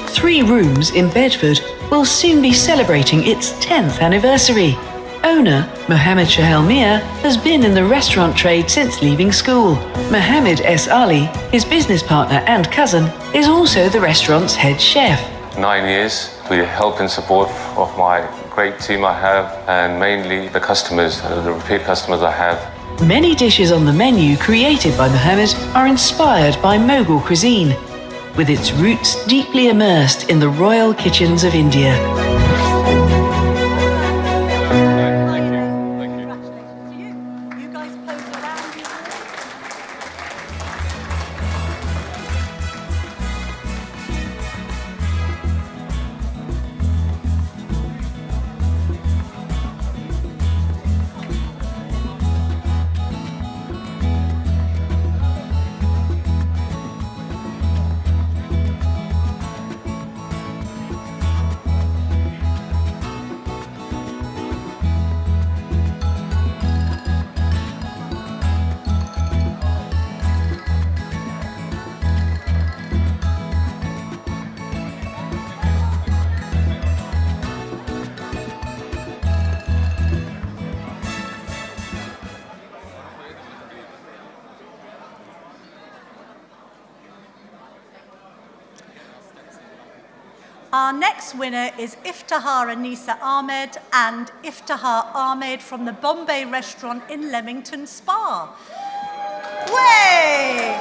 3 Rooms in Bedford will soon be celebrating its 10th anniversary. Owner Mohammed Shoail Mia has been in the restaurant trade since leaving school. Mohammed S. Ali, his business partner and cousin, is also the restaurant's head chef. 9 years with the help and support of my great team I have, and mainly the customers, the repeat customers I have. Many dishes on the menu created by Mohammed are inspired by Mughal cuisine, with its roots deeply immersed in the royal kitchens of India. Our next winner is Iftihar Anisa Ahmed and Iftihar Ahmed from the Bombay restaurant in Leamington Spa. Way!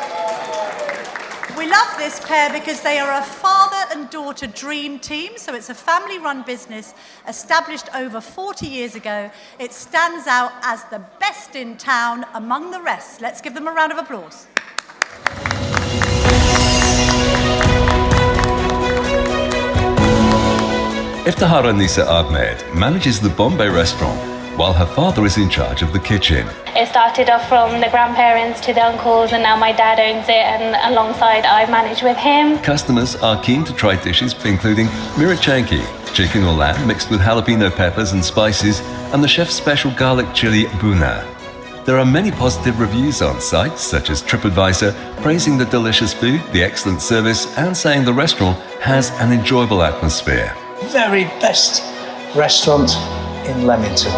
We love this pair because they are a father and daughter dream team, so it's a family-run business established over 40 years ago. It stands out as the best in town among the rest. Let's give them a round of applause. Iftihar Anisa Ahmed manages the Bombay restaurant, while her father is in charge of the kitchen. It started off from the grandparents to the uncles, and now my dad owns it, and alongside I manage with him. Customers are keen to try dishes including mirachanki, chicken or lamb mixed with jalapeno peppers and spices, and the chef's special garlic chili buna. There are many positive reviews on sites such as TripAdvisor, praising the delicious food, the excellent service, and saying the restaurant has an enjoyable atmosphere. Very best restaurant in Leamington.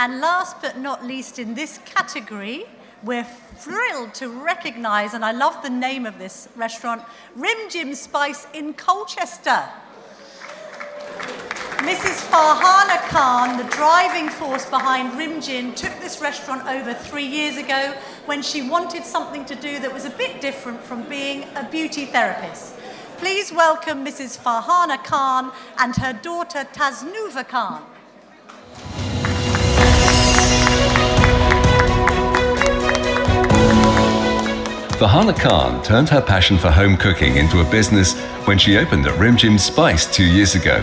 And last but not least in this category, we're thrilled to recognise, and I love the name of this restaurant, Rim Jim Spice in Colchester. Mrs. Farhana Khan, the driving force behind Rim Jim, took this restaurant over 3 years ago when she wanted something to do that was a bit different from being a beauty therapist. Please welcome Mrs. Farhana Khan and her daughter Tasnuva Khan. Farhana Khan turned her passion for home cooking into a business when she opened at Rim Jim Spice 2 years ago.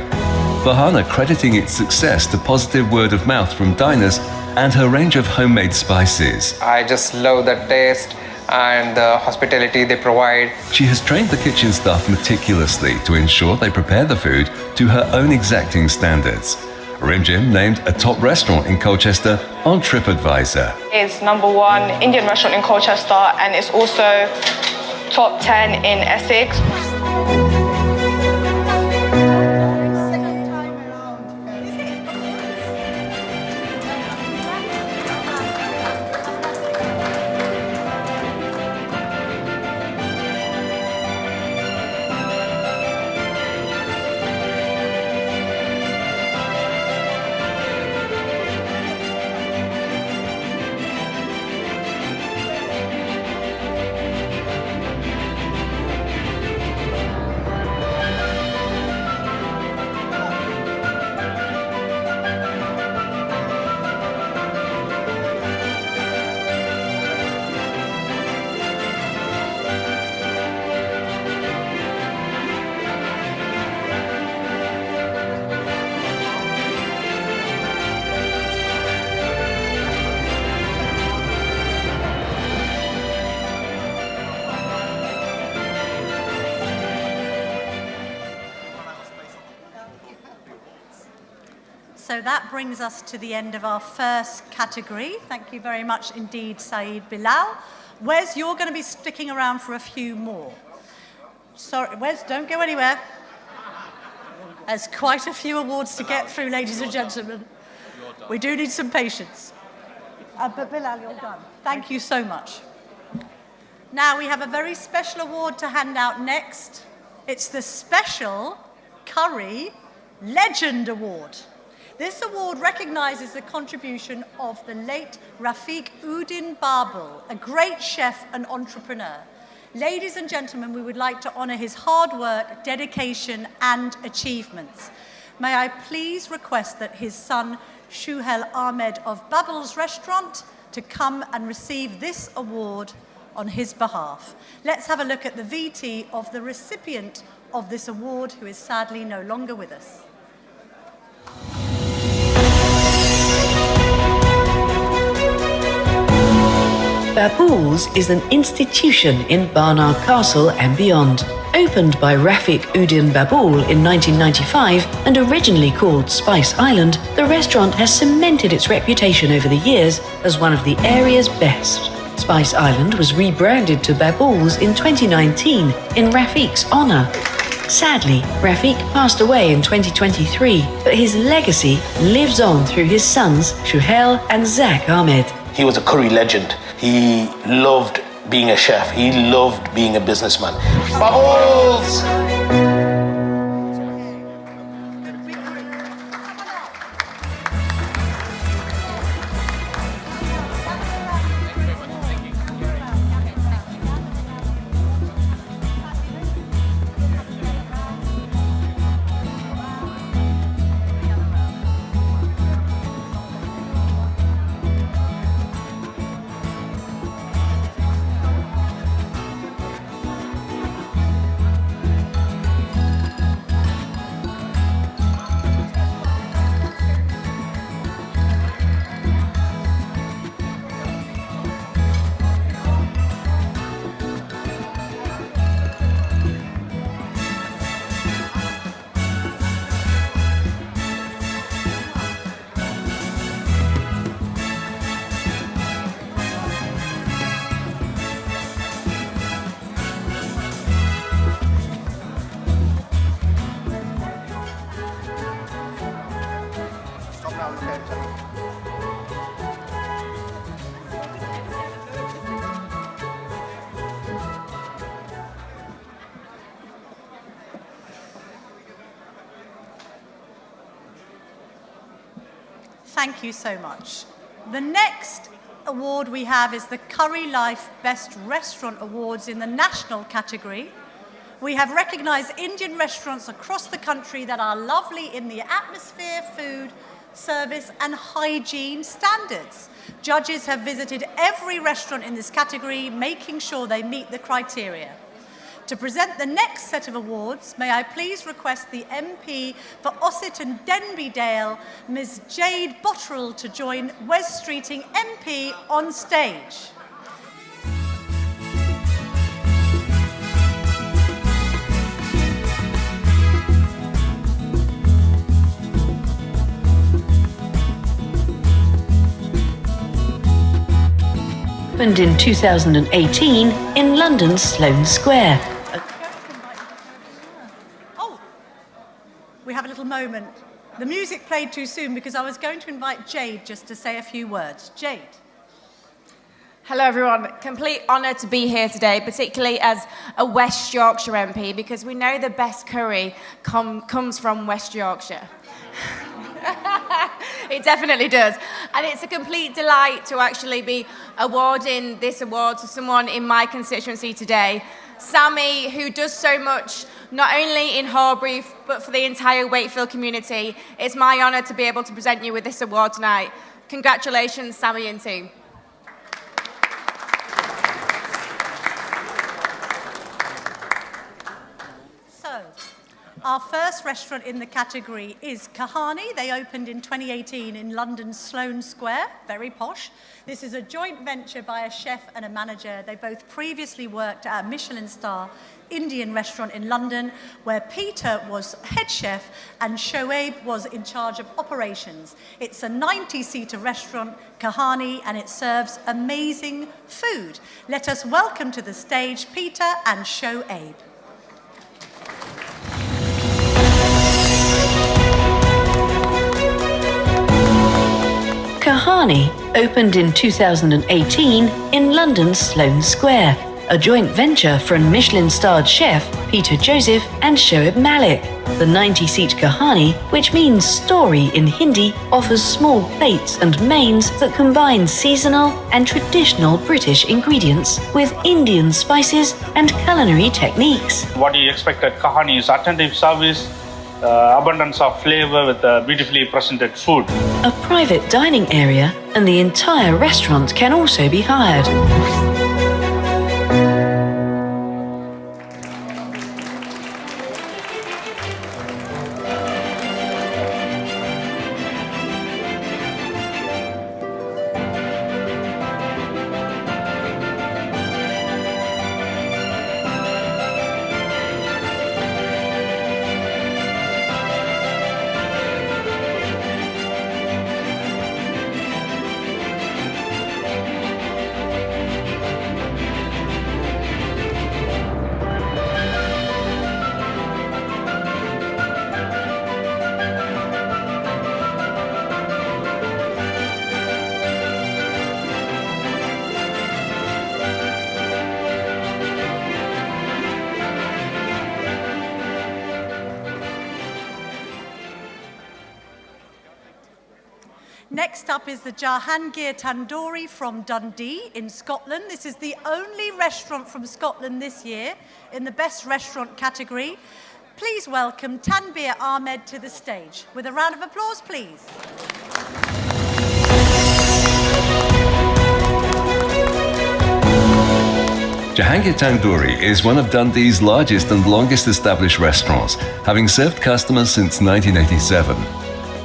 Farhana crediting its success to positive word of mouth from diners and her range of homemade spices. I just love the taste and the hospitality they provide. She has trained the kitchen staff meticulously to ensure they prepare the food to her own exacting standards. Rim Jim named a top restaurant in Colchester on TripAdvisor. It's #1 Indian restaurant in Colchester and it's also top 10 in Essex. So that brings us to the end of our first category. Thank you very much indeed, Saeed Bilal. Wes, you're going to be sticking around for a few more. Sorry, Wes, don't go anywhere. There's quite a few awards to get through, ladies and gentlemen. We do need some patience. But Bilal, you're done. Thank you so much. Now we have a very special award to hand out next. It's the Special Curry Legend Award. This award recognises the contribution of the late Rafiq Uddin Babul, a great chef and entrepreneur. Ladies and gentlemen, we would like to honour his hard work, dedication and achievements. May I please request that his son, Shuhel Ahmed of Babul's Restaurant, to come and receive this award on his behalf. Let's have a look at the VT of the recipient of this award, who is sadly no longer with us. Babul's is an institution in Barnard Castle and beyond. Opened by Rafiq Uddin Babul in 1995 and originally called Spice Island, the restaurant has cemented its reputation over the years as one of the area's best. Spice Island was rebranded to Babul's in 2019 in Rafiq's honour. Sadly, Rafiq passed away in 2023, but his legacy lives on through his sons, Shuhel and Zach Ahmed. He was a curry legend. He loved being a chef. He loved being a businessman. Bubbles! Thank you so much. The next award we have is the Currylife Best Restaurant Awards in the national category. We have recognised Indian restaurants across the country that are lovely in the atmosphere, food, service and hygiene standards. Judges have visited every restaurant in this category, making sure they meet the criteria. To present the next set of awards, may I please request the MP for Ossett and Denby Dale, Ms. Jade Botterill, to join Wes Streeting MP on stage. Opened in 2018 in London's Sloane Square. We have a little moment. The music played too soon because I was going to invite Jade just to say a few words. Jade. Hello everyone, complete honour to be here today, particularly as a West Yorkshire MP, because we know the best curry comes from West Yorkshire. It definitely does. And it's a complete delight to actually be awarding this award to someone in my constituency today. Sammy, who does so much, not only in Horbury, but for the entire Wakefield community. It's my honour to be able to present you with this award tonight. Congratulations, Sammy and team. So, our first restaurant in the category is Kahani. They opened in 2018 in London's Sloane Square, very posh. This is a joint venture by a chef and a manager. They both previously worked at a Michelin star Indian restaurant in London, where Peter was head chef and Shoaib was in charge of operations. It's a 90-seater restaurant, Kahani, and it serves amazing food. Let us welcome to the stage Peter and Shoaib. Kahani opened in 2018 in London's Sloane Square, a joint venture for a Michelin-starred chef, Peter Joseph, and Shoaib Malik. The 90-seat Kahani, which means story in Hindi, offers small plates and mains that combine seasonal and traditional British ingredients with Indian spices and culinary techniques. What you expect at Kahani is attentive service, abundance of flavor with beautifully presented food. A private dining area and the entire restaurant can also be hired. Next up is the Jahangir Tandoori from Dundee in Scotland. This is the only restaurant from Scotland this year in the Best Restaurant category. Please welcome Tanbir Ahmed to the stage. With a round of applause, please. Jahangir Tandoori is one of Dundee's largest and longest established restaurants, having served customers since 1987.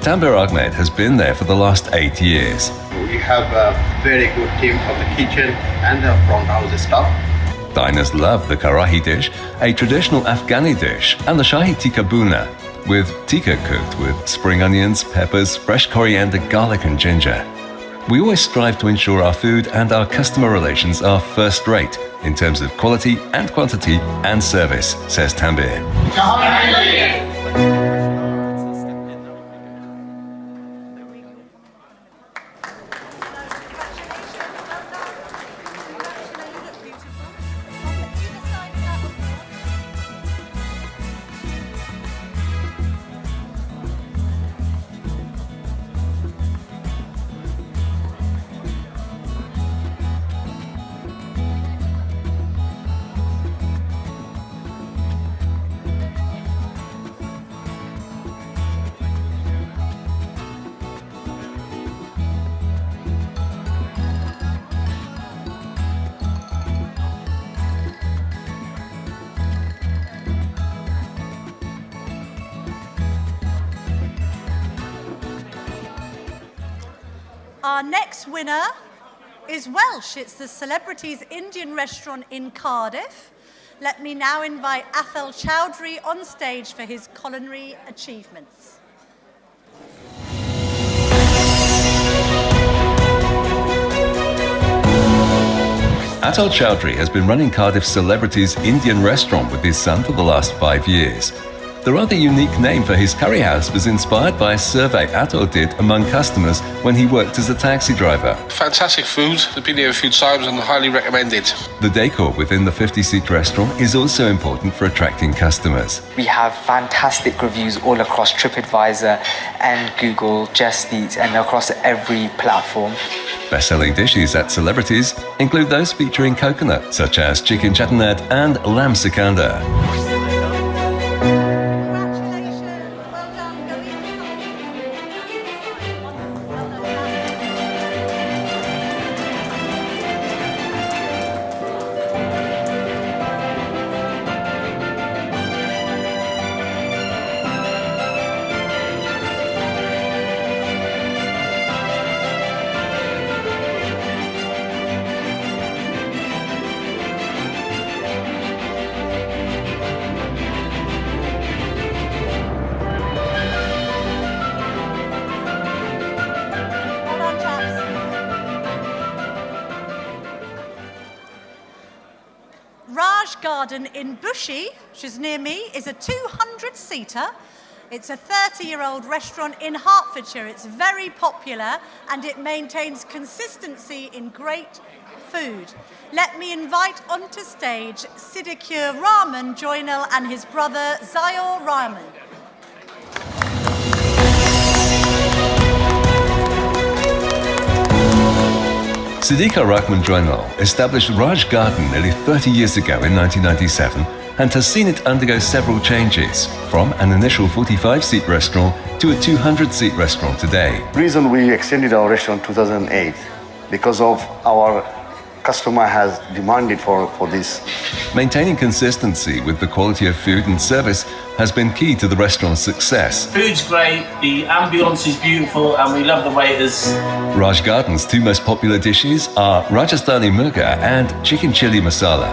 Tanbir Ahmed has been there for the last 8 years. We have a very good team from the kitchen and the front house staff. Diners love the karahi dish, a traditional Afghani dish, and the shahi tikka buna, with tikka cooked with spring onions, peppers, fresh coriander, garlic and ginger. We always strive to ensure our food and our customer relations are first rate in terms of quality and quantity and service, says Tanbir. Our next winner is Welsh. It's the Celebrities Indian Restaurant in Cardiff. Let me now invite Athel Chowdhury on stage for his culinary achievements. Atul Chowdhury has been running Cardiff's Celebrities Indian Restaurant with his son for the last 5 years. The rather unique name for his curry house was inspired by a survey Atul did among customers when he worked as a taxi driver. Fantastic food, I've been here a few times and highly recommended. The decor within the 50-seat restaurant is also important for attracting customers. We have fantastic reviews all across TripAdvisor and Google, Just Eat, and across every platform. Best-selling dishes at Celebrities include those featuring coconut, such as chicken chettinad and lamb sikandar. Garden in Bushey, which is near me, is a 200-seater. It's a 30-year-old restaurant in Hertfordshire. It's very popular and it maintains consistency in great food. Let me invite onto stage Siddhikur Rahman Joinal and his brother Zayor Rahman. Siddhikur Rahman Joinal established Raj Garden nearly 30 years ago in 1997 and has seen it undergo several changes, from an initial 45-seat restaurant to a 200-seat restaurant today. The reason we extended our restaurant in 2008 because of our customer has demanded for this. Maintaining consistency with the quality of food and service has been key to the restaurant's success. Food's great, the ambience is beautiful, and we love the waiters. Raj Garden's two most popular dishes are Rajasthani Murga and chicken chili masala.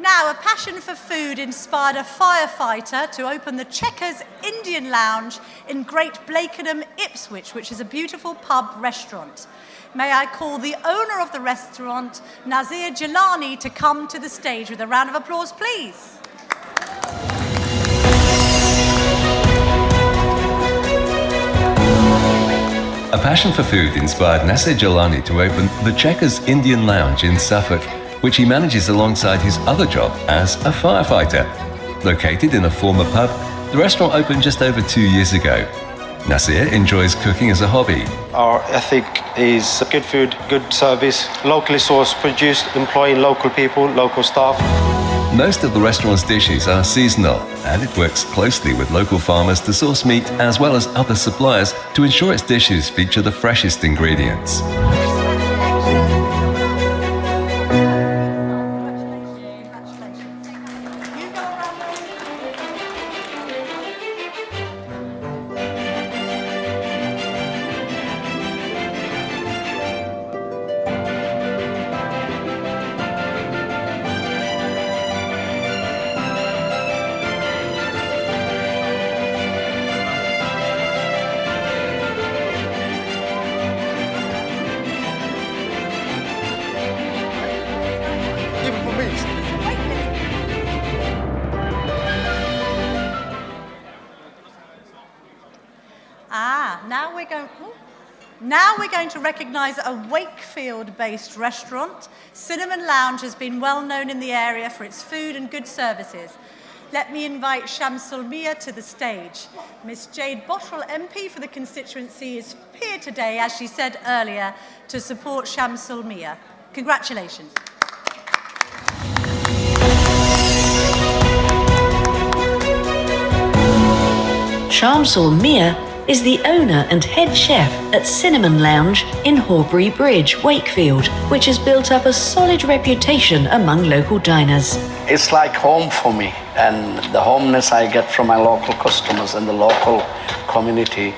Now, a passion for food inspired a firefighter to open the Checkers Indian Lounge in Great Blakenham, Ipswich, which is a beautiful pub restaurant. May I call the owner of the restaurant, Nazir Jilani, to come to the stage with a round of applause, please. A passion for food inspired Nasir Jilani to open the Checkers Indian Lounge in Suffolk, which he manages alongside his other job as a firefighter. Located in a former pub, the restaurant opened just over 2 years ago. Nasir enjoys cooking as a hobby. Our ethic is good food, good service, locally sourced, produced, employing local people, local staff. Most of the restaurant's dishes are seasonal, and it works closely with local farmers to source meat as well as other suppliers to ensure its dishes feature the freshest ingredients. Now we're going to recognise a Wakefield-based restaurant. Cinnamon Lounge has been well known in the area for its food and good services. Let me invite Shamsul Mia to the stage. Miss Jade Bottrell, MP for the constituency, is here today, as she said earlier, to support Shamsul Mia. Congratulations. Shamsul Mia is the owner and head chef at Cinnamon Lounge in Horbury Bridge, Wakefield, which has built up a solid reputation among local diners. It's like home for me, and the homeness I get from my local customers and the local community.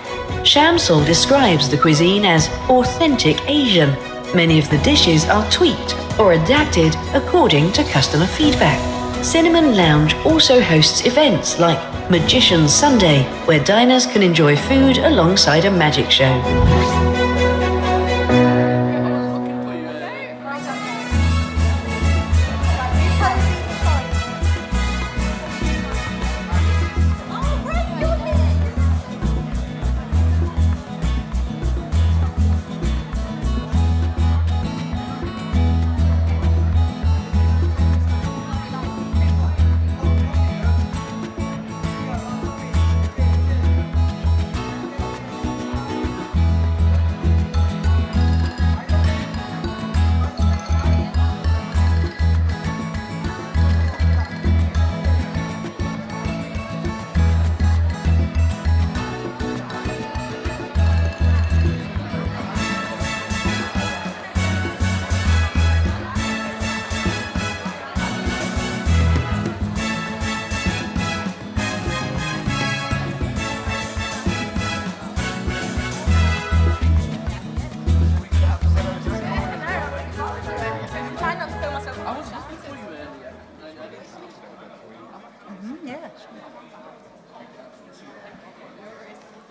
Shamsul describes the cuisine as authentic Asian. Many of the dishes are tweaked or adapted according to customer feedback. Cinnamon Lounge also hosts events like Magician's Sunday, where diners can enjoy food alongside a magic show.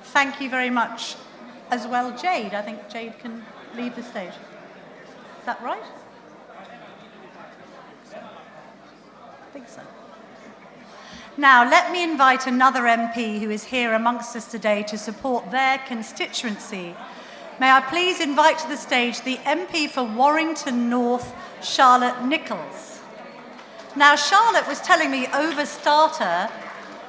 Thank you very much as well, Jade. I think Jade can leave the stage. Is that right? I think so. Now, let me invite another MP who is here amongst us today to support their constituency. May I please invite to the stage the MP for Warrington North, Charlotte Nichols. Now, Charlotte was telling me over starter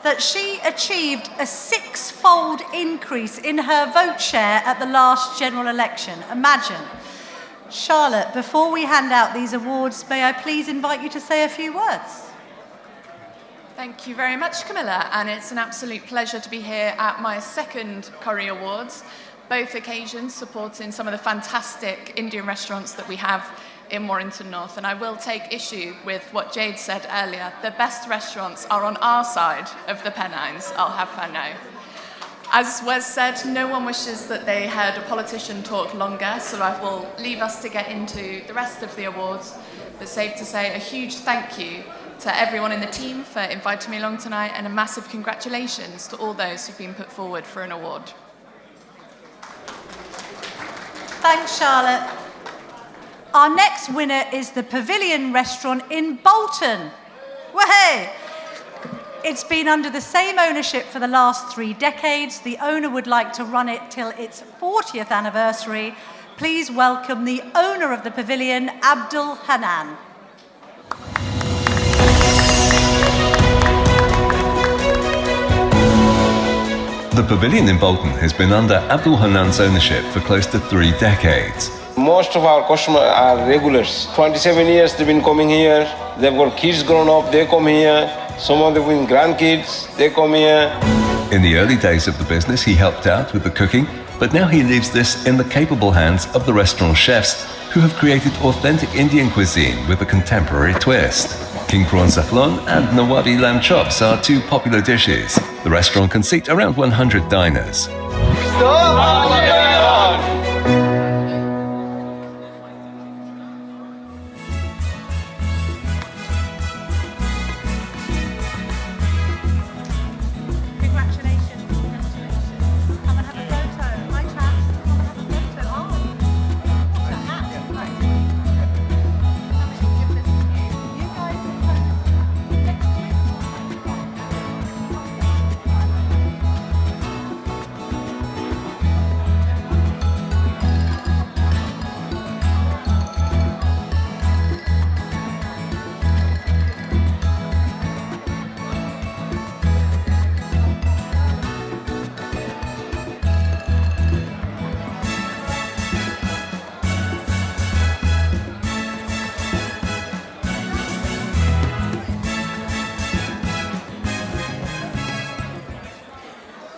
that she achieved a 6-fold increase in her vote share at the last general election. Imagine. Charlotte, before we hand out these awards, may I please invite you to say a few words? Thank you very much, Camilla, and it's an absolute pleasure to be here at my second Curry Awards, both occasions supporting some of the fantastic Indian restaurants that we have in Warrington North. And I will take issue with what Jade said earlier. The best restaurants are on our side of the Pennines, I'll have her know. As was said, no one wishes that they heard a politician talk longer, so I will leave us to get into the rest of the awards. But safe to say, a huge thank you to everyone in the team for inviting me along tonight, and a massive congratulations to all those who've been put forward for an award. Thanks, Charlotte. Our next winner is the Pavilion Restaurant in Bolton. Way! It's been under the same ownership for the last 3 decades. The owner would like to run it till its 40th anniversary. Please welcome the owner of the Pavilion, Abdul Hanan. The Pavilion in Bolton has been under Abdul Hanan's ownership for close to 3 decades. Most of our customers are regulars. 27 years they've been coming here. They've got kids grown up, they come here. Some of them with grandkids, they come here. In the early days of the business, he helped out with the cooking, but now he leaves this in the capable hands of the restaurant chefs who have created authentic Indian cuisine with a contemporary twist. King prawn saffron and Nawabi lamb chops are 2 popular dishes. The restaurant can seat around 100 diners.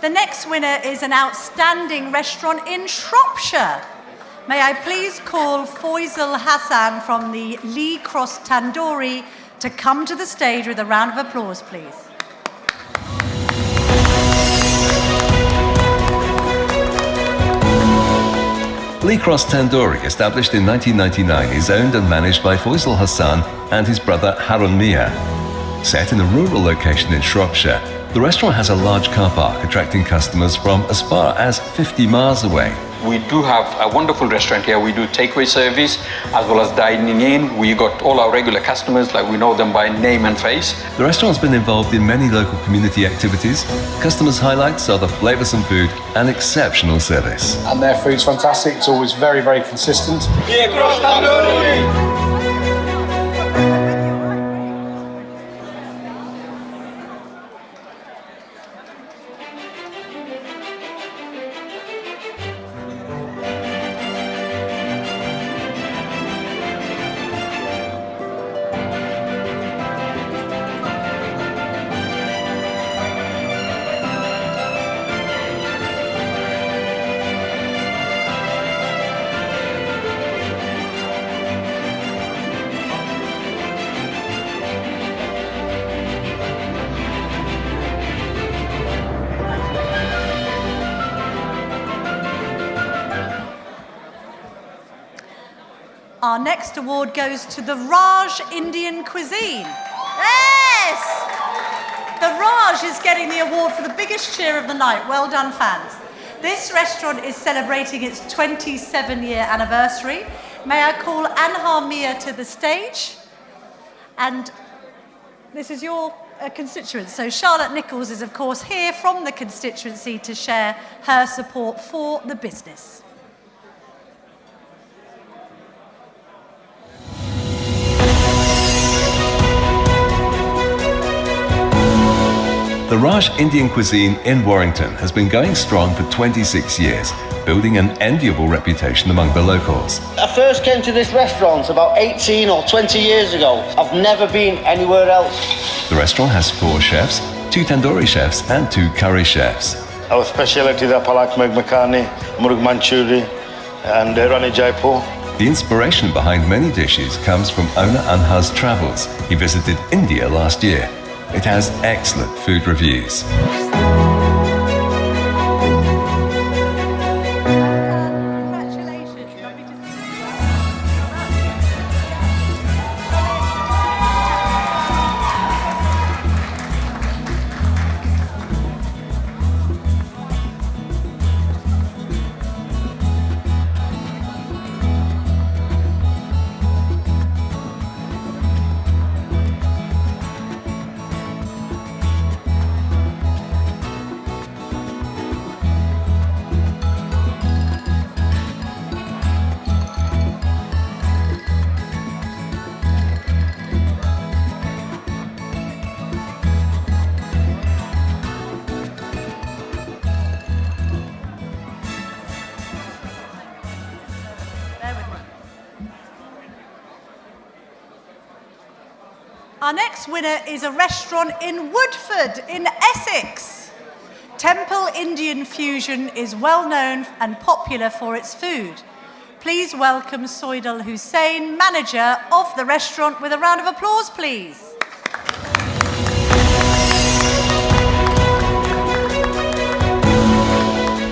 The next winner is an outstanding restaurant in Shropshire. May I please call Faisal Hassan from the Lee Cross Tandoori to come to the stage with a round of applause, please. Lee Cross Tandoori, established in 1999, is owned and managed by Faisal Hassan and his brother Harun Mia. Set in a rural location in Shropshire, the restaurant has a large car park attracting customers from as far as 50 miles away. We do have a wonderful restaurant here. We do takeaway service as well as dining in. We got all our regular customers, like we know them by name and face. The restaurant's been involved in many local community activities. Customers' highlights are the flavoursome food and exceptional service. And their food's fantastic. It's always very, very consistent. Our next award goes to the Raj Indian Cuisine. Yes! The Raj is getting the award for the biggest cheer of the night. Well done, fans. This restaurant is celebrating its 27-year anniversary. May I call Anha Mia to the stage? And this is your constituent. So Charlotte Nichols is, of course, here from the constituency to share her support for the business. The Raj Indian Cuisine in Warrington has been going strong for 26 years, building an enviable reputation among the locals. I first came to this restaurant about 18 or 20 years ago. I've never been anywhere else. The restaurant has 4 chefs, 2 tandoori chefs and 2 curry chefs. Our speciality is palak meg makhani, murg manchuri and rani jaipur. The inspiration behind many dishes comes from owner Anha's travels. He visited India last year. It has excellent food reviews. Our next winner is a restaurant in Woodford, in Essex. Temple Indian Fusion is well known and popular for its food. Please welcome Soidal Hussain, manager of the restaurant, with a round of applause, please.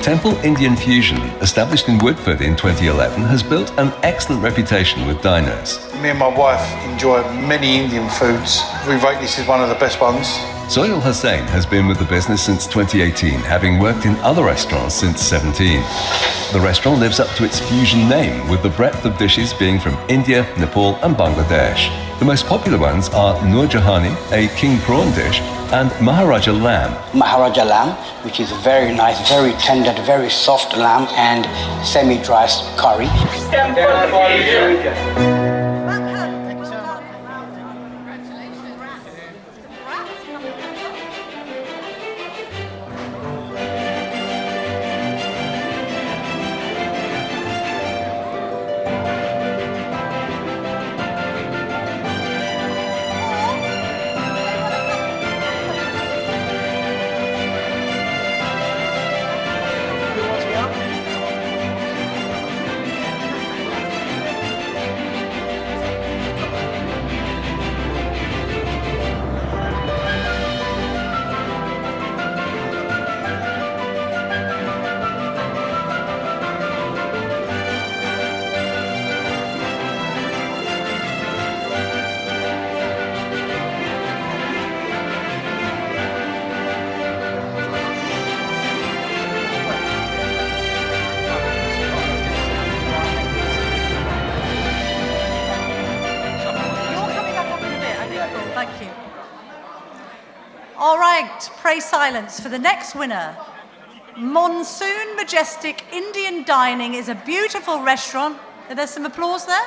Temple Indian Fusion, established in Woodford in 2011, has built an excellent reputation with diners. Me and my wife enjoy many Indian foods. We rate this as one of the best ones. Soidal Hussain has been with the business since 2018, having worked in other restaurants since 17. The restaurant lives up to its fusion name, with the breadth of dishes being from India, Nepal and Bangladesh. The most popular ones are Nur Jahani, a king prawn dish, and Maharaja lamb. Maharaja lamb, which is very nice, very tender, very soft lamb, and semi-dry curry. thanked, pray silence for the next winner. Monsoon Majestic Indian Dining is a beautiful restaurant. There's some applause there.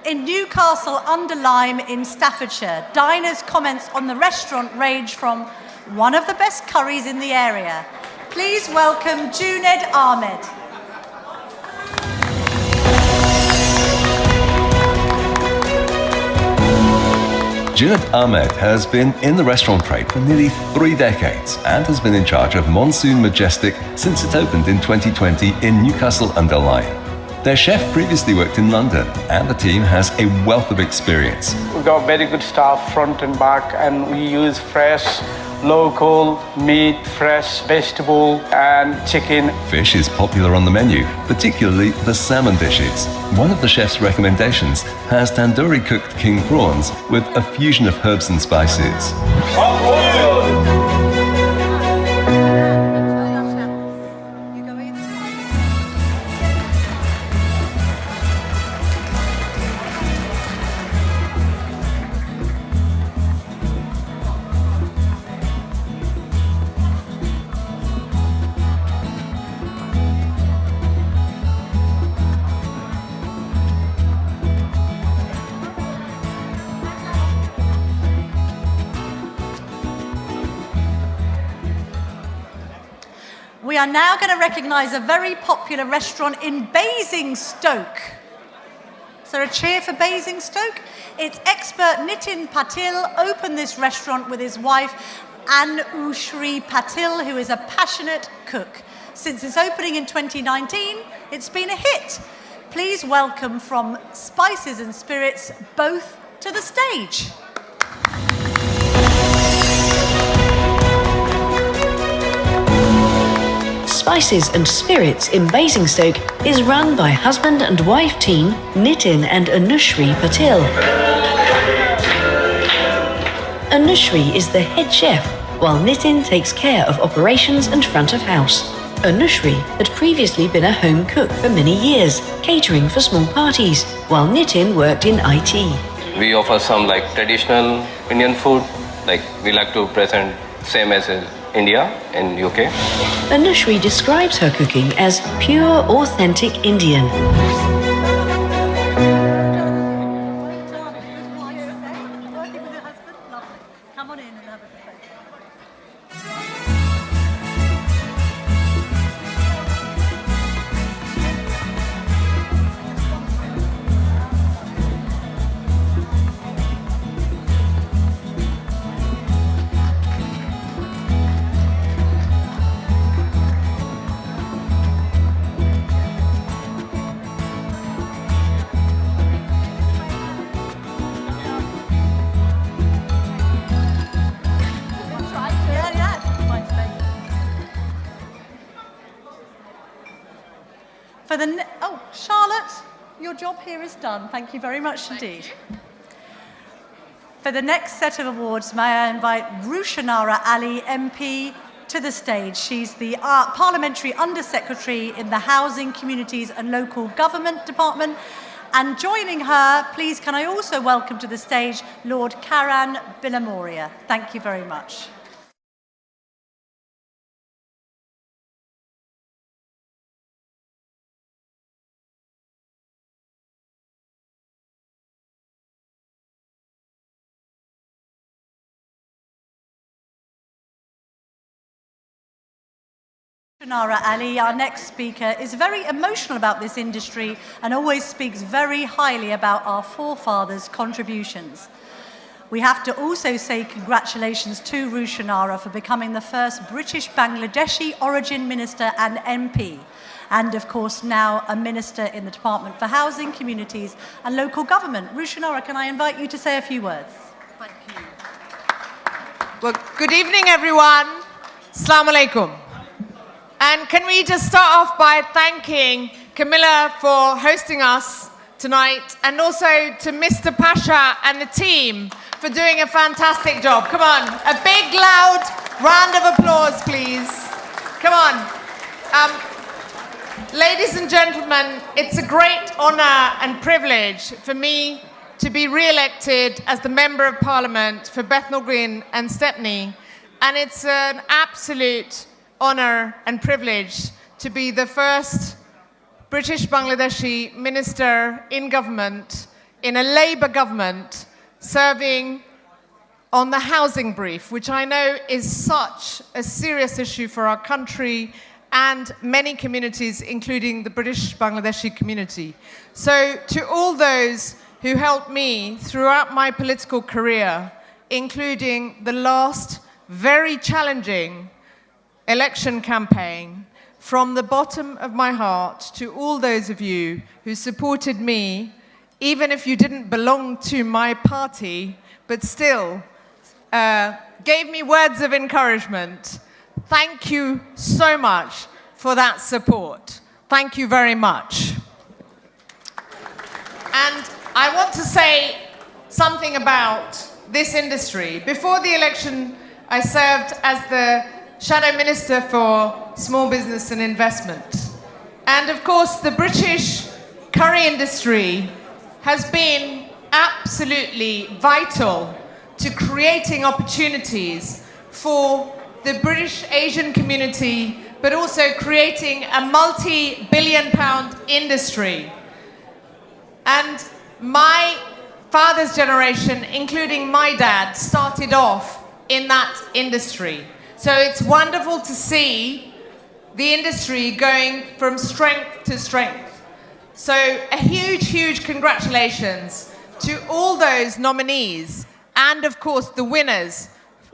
In Newcastle-under-Lyme in Staffordshire. Diners' comments on the restaurant range from one of the best curries in the area. Please welcome Junaid Ahmed. Junaid Ahmed has been in the restaurant trade for nearly 3 decades and has been in charge of Monsoon Majestic since it opened in 2020 in Newcastle-under-Lyme. Their chef previously worked in London and the team has a wealth of experience. We've got very good staff front and back, and we use fresh, local meat, fresh vegetable and chicken. Fish is popular on the menu, particularly the salmon dishes. One of the chef's recommendations has tandoori cooked king prawns with a fusion of herbs and spices. We are now going to recognise a very popular restaurant in Basingstoke. So a cheer for Basingstoke. Its expert Nitin Patil opened this restaurant with his wife Anushri Patil, who is a passionate cook. Since its opening in 2019, it's been a hit. Please welcome from Spices and Spirits both to the stage. Spices and Spirits in Basingstoke is run by husband and wife team Nitin and Anushri Patil. Anushri is the head chef, while Nitin takes care of operations and front of house. Anushri had previously been a home cook for many years, catering for small parties, while Nitin worked in IT. We offer some like traditional Indian food, like we like to present same as in India and UK. Anushri describes her cooking as pure, authentic Indian. Come on in and have a plate. Oh, Charlotte, your job here is done. Thank you very much indeed. For the next set of awards, may I invite Rushanara Ali, MP, to the stage. She's the Parliamentary Under-Secretary in the Housing, Communities and Local Government Department. And joining her, please can I also welcome to the stage Lord Karan Bilamoria. Thank you very much. Rushanara Ali, our next speaker, is very emotional about this industry and always speaks very highly about our forefathers' contributions. We have to also say congratulations to Rushanara for becoming the first British Bangladeshi origin minister and MP, and of course now a minister in the Department for Housing, Communities and Local Government. Rushanara, can I invite you to say a few words? Thank you. Well, good evening, everyone. Assalamu alaikum. And can we just start off by thanking Camilla for hosting us tonight, and also to Mr. Pasha and the team for doing a fantastic job. Come on, a big, loud round of applause, please. Come on. Ladies and gentlemen, it's a great honour and privilege for me to be re-elected as the Member of Parliament for Bethnal Green and Stepney. And it's an absolute honor and privilege to be the first British Bangladeshi minister in government, in a Labour government, serving on the housing brief, which I know is such a serious issue for our country and many communities, including the British Bangladeshi community. So to all those who helped me throughout my political career, including the last very challenging election campaign, from the bottom of my heart to all those of you who supported me, even if you didn't belong to my party, but still gave me words of encouragement. Thank you so much for that support. Thank you very much. And I want to say something about this industry. Before the election, I served as the Shadow Minister for Small Business and Investment. And of course, the British curry industry has been absolutely vital to creating opportunities for the British Asian community, but also creating a multi-billion-pound industry. And my father's generation, including my dad, started off in that industry. So it's wonderful to see the industry going from strength to strength. So a huge, huge congratulations to all those nominees and, of course, the winners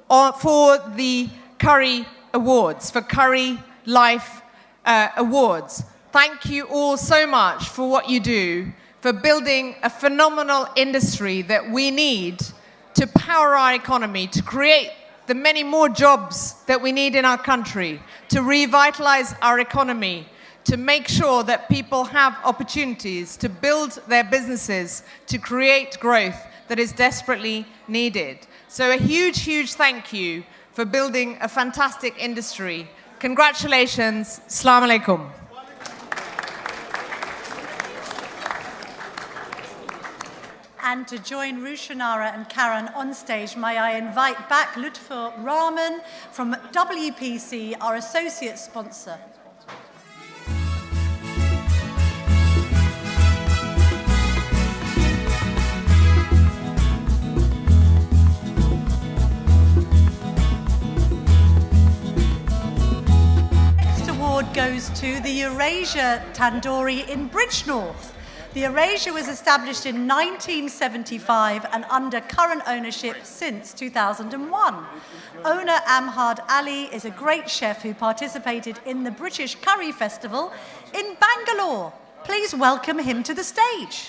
for the Curry Awards, for Currylife Awards. Thank you all so much for what you do, for building a phenomenal industry that we need to power our economy, to create the many more jobs that we need in our country, to revitalize our economy, to make sure that people have opportunities to build their businesses, to create growth that is desperately needed. So a huge, huge thank you for building a fantastic industry. Congratulations. Assalamu alaikum. And to join Rushanara and Karen on stage, may I invite back Lutfur Rahman from WPC, our associate sponsor. Next award goes to the Eurasia Tandoori in Bridgnorth. The Eurasia was established in 1975 and under current ownership since 2001. Owner Amhad Ali is a great chef who participated in the British Curry Festival in Bangalore. Please welcome him to the stage.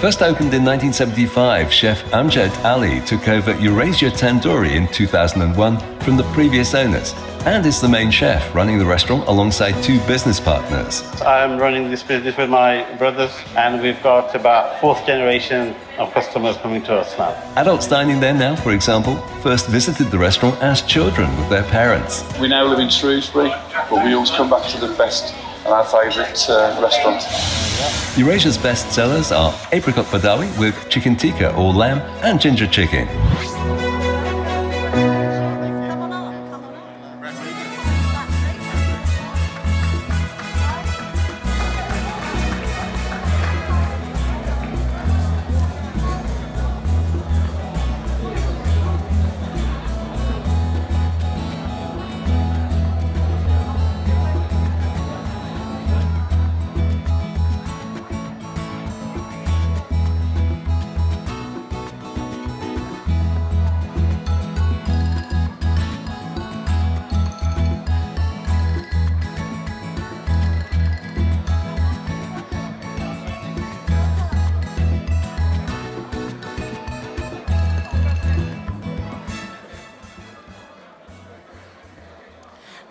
First opened in 1975, Chef Amjad Ali took over Eurasia Tandoori in 2001 from the previous owners and is the main chef running the restaurant alongside two business partners. I'm running this business with my brothers, and we've got about fourth generation of customers coming to us now. Adults dining there now, for example, first visited the restaurant as children with their parents. We now live in Shrewsbury, but we always come back to the best and our favourite restaurant. Eurasia's best sellers are apricot badawi with chicken tikka or lamb and ginger chicken.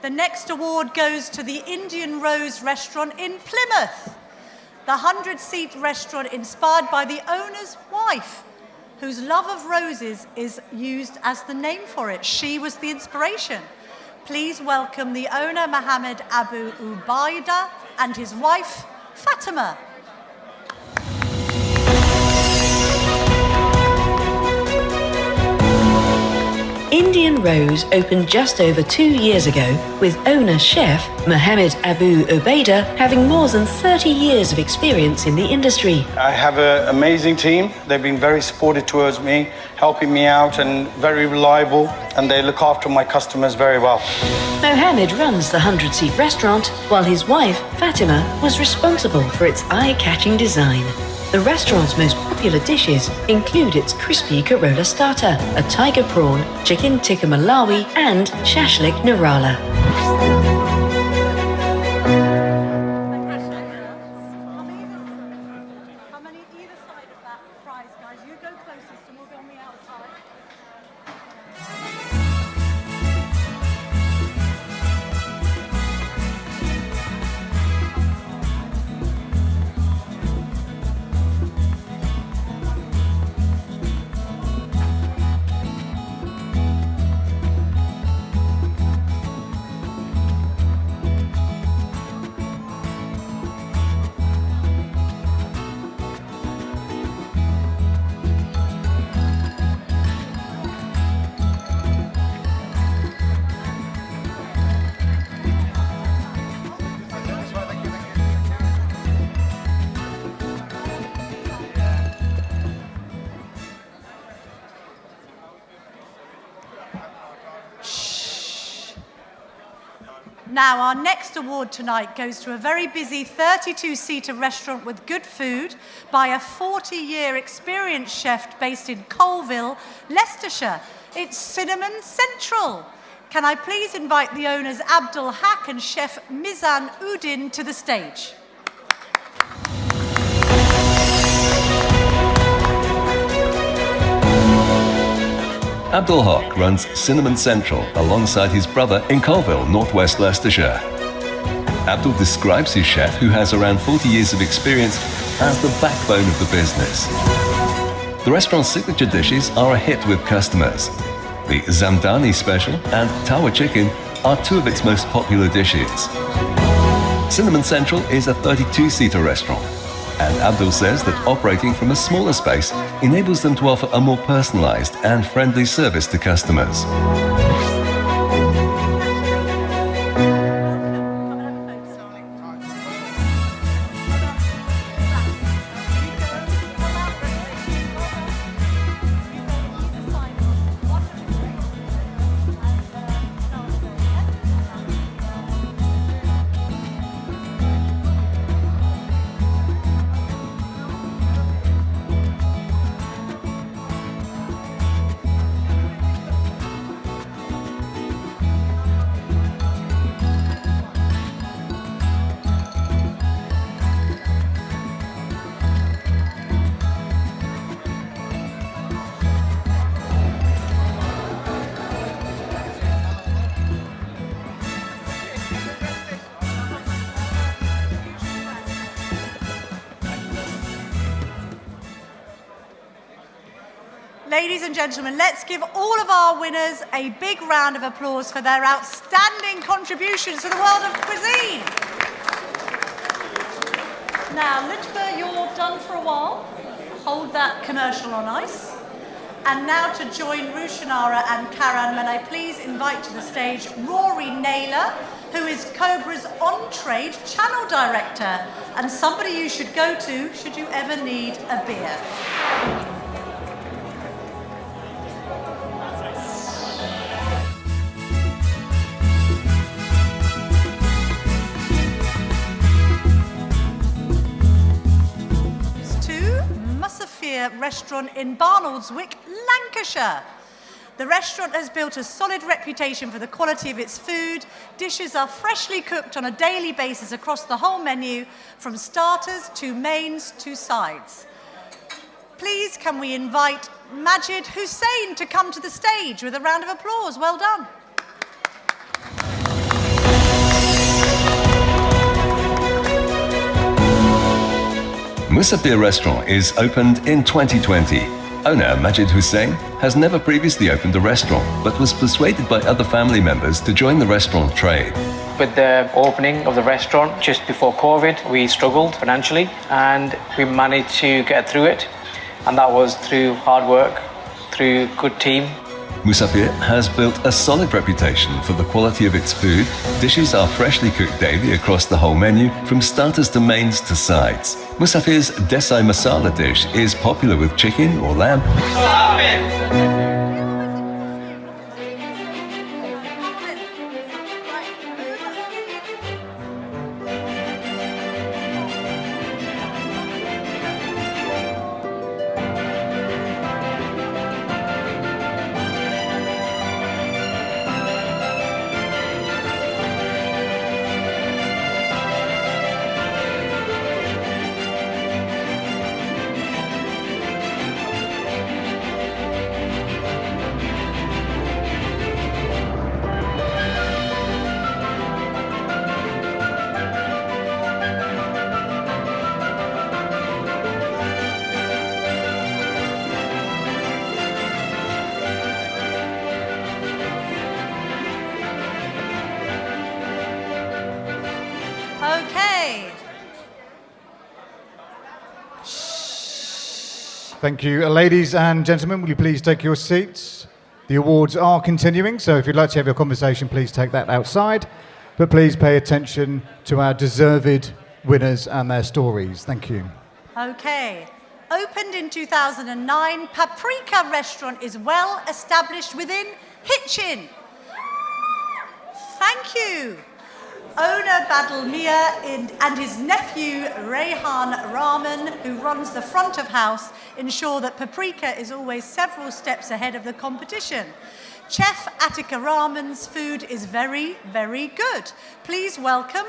The next award goes to the Indian Rose restaurant in Plymouth. The 100-seat restaurant inspired by the owner's wife, whose love of roses is used as the name for it. She was the inspiration. Please welcome the owner, Mohammed Abu Ubaida, and his wife, Fatima. Indian Rose opened just over 2 years ago, with owner-chef Mohammed Abu Ubaidah having more than 30 years of experience in the industry. I have an amazing team. They've been very supportive towards me, helping me out and very reliable, and they look after my customers very well. Mohammed runs the 100-seat restaurant, while his wife, Fatima, was responsible for its eye-catching design. The restaurant's most popular dishes include its crispy Corolla starter, a tiger prawn, chicken tikka malawi, and shashlik nirala. Now, our next award tonight goes to a very busy 32-seater restaurant with good food by a 40-year experienced chef based in Colville, Leicestershire. It's Cinnamon Central. Can I please invite the owners Abdul Haq and chef Mizan Udin to the stage? Abdul Haq runs Cinnamon Central alongside his brother in Colville, northwest Leicestershire. Abdul describes his chef, who has around 40 years of experience, as the backbone of the business. The restaurant's signature dishes are a hit with customers. The Zamdani special and Tawa chicken are two of its most popular dishes. Cinnamon Central is a 32-seater restaurant, and Abdul says that operating from a smaller space enables them to offer a more personalized and friendly service to customers. Ladies and gentlemen, let's give all of our winners a big round of applause for their outstanding contributions to the world of cuisine. Now, Litva, you're done for a while. Hold that commercial on ice. And now to join Rushanara and Karan, may I please invite to the stage Rory Naylor, who is Cobra's on-trade channel director, and somebody you should go to should you ever need a beer. Restaurant in Barnoldswick, Lancashire. The restaurant has built a solid reputation for the quality of its food. Dishes are freshly cooked on a daily basis across the whole menu, from starters to mains to sides. Please can we invite Majid Hussain to come to the stage with a round of applause. Well done. Musafir Restaurant is opened in 2020. Owner Majid Hussain has never previously opened a restaurant, but was persuaded by other family members to join the restaurant trade. With the opening of the restaurant just before COVID, we struggled financially and we managed to get through it. And that was through hard work, through good team. Musafir has built a solid reputation for the quality of its food. Dishes are freshly cooked daily across the whole menu, from starters to mains to sides. Musafir's Desai Masala dish is popular with chicken or lamb. Okay. Thank you. Ladies and gentlemen, will you please take your seats? The awards are continuing, so if you'd like to have your conversation, please take that outside. But please pay attention to our deserved winners and their stories. Thank you. Okay. Opened in 2009, Paprika restaurant is well established within Hitchin. Thank you. Owner Badal Mia and his nephew Rehan Rahman, who runs the front of house, ensure that Paprika is always several steps ahead of the competition. Chef Attika Rahman's food is very, very good. Please welcome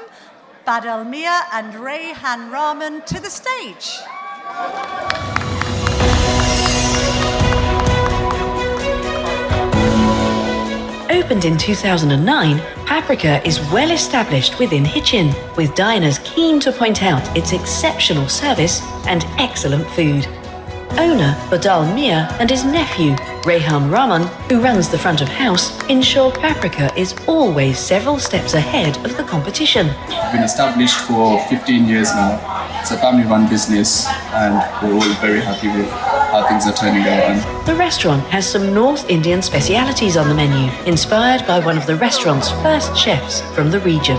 Badal Mia and Rehan Rahman to the stage. Opened in 2009, Paprika is well established within Hitchin, with diners keen to point out its exceptional service and excellent food. Owner Badal Mia and his nephew Rehan Rahman, who runs the front of house, ensure Paprika is always several steps ahead of the competition. We've been established for 15 years now. It's a family-run business and we're all very happy with how things are turning out. And The restaurant has some North Indian specialities on the menu, inspired by one of the restaurant's first chefs from the region.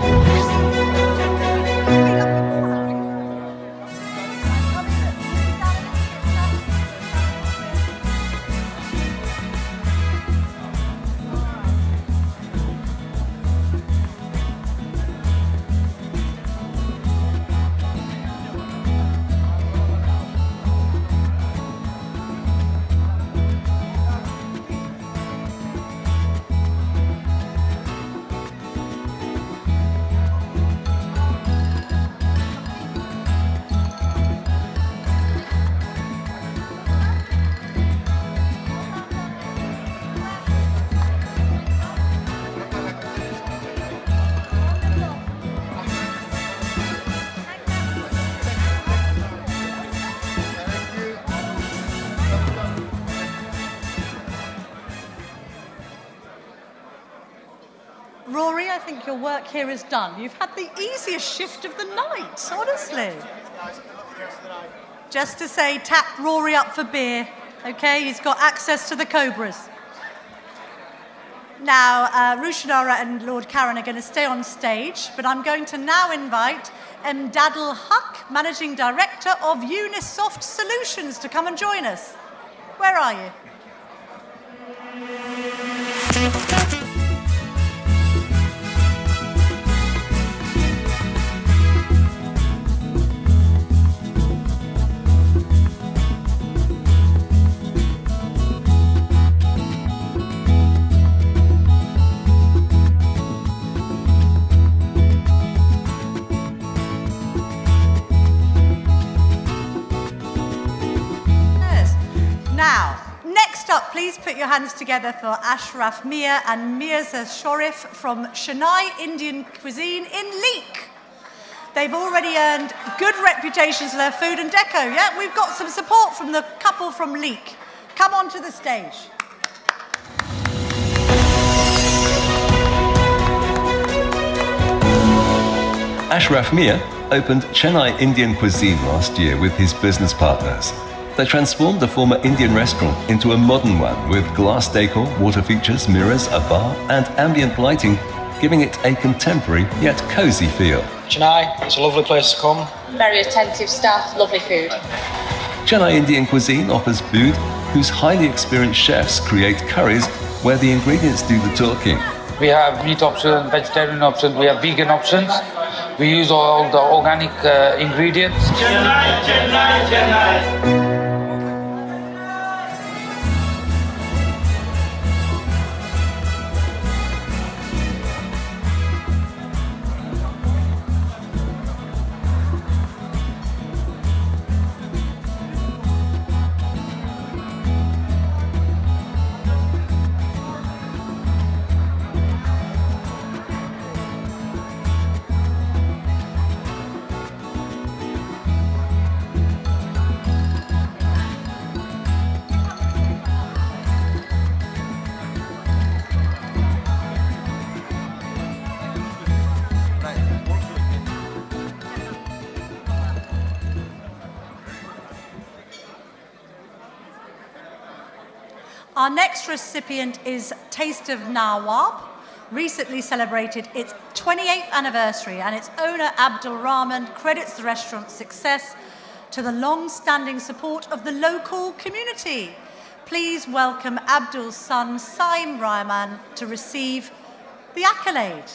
Rory, I think your work here is done. You've had the easiest shift of the night, honestly. Just to say, tap Rory up for beer, okay? He's got access to the Cobras. Now, Rushanara and Lord Karen are going to stay on stage, but I'm going to now invite Mdadl Huck, Managing Director of Unisoft Solutions, to come and join us. Where are you? Please put your hands together for Ashraf Mia and Mirza Shorif from Chennai Indian Cuisine in Leek. They've already earned good reputations for their food and deco, yeah? We've got some support from the couple from Leek. Come on to the stage. Ashraf Mia opened Chennai Indian Cuisine last year with his business partners. They transformed the former Indian restaurant into a modern one with glass decor, water features, mirrors, a bar and ambient lighting, giving it a contemporary yet cosy feel. Chennai, it's a lovely place to come. Very attentive staff, lovely food. Chennai Indian cuisine offers food whose highly experienced chefs create curries where the ingredients do the talking. We have meat options, vegetarian options, we have vegan options. We use all the organic ingredients. Chennai, Chennai, Chennai. Our next recipient is Taste of Nawab, recently celebrated its 28th anniversary, and its owner, Abdul Rahman, credits the restaurant's success to the long-standing support of the local community. Please welcome Abdul's son, Saim Rahman, to receive the accolade.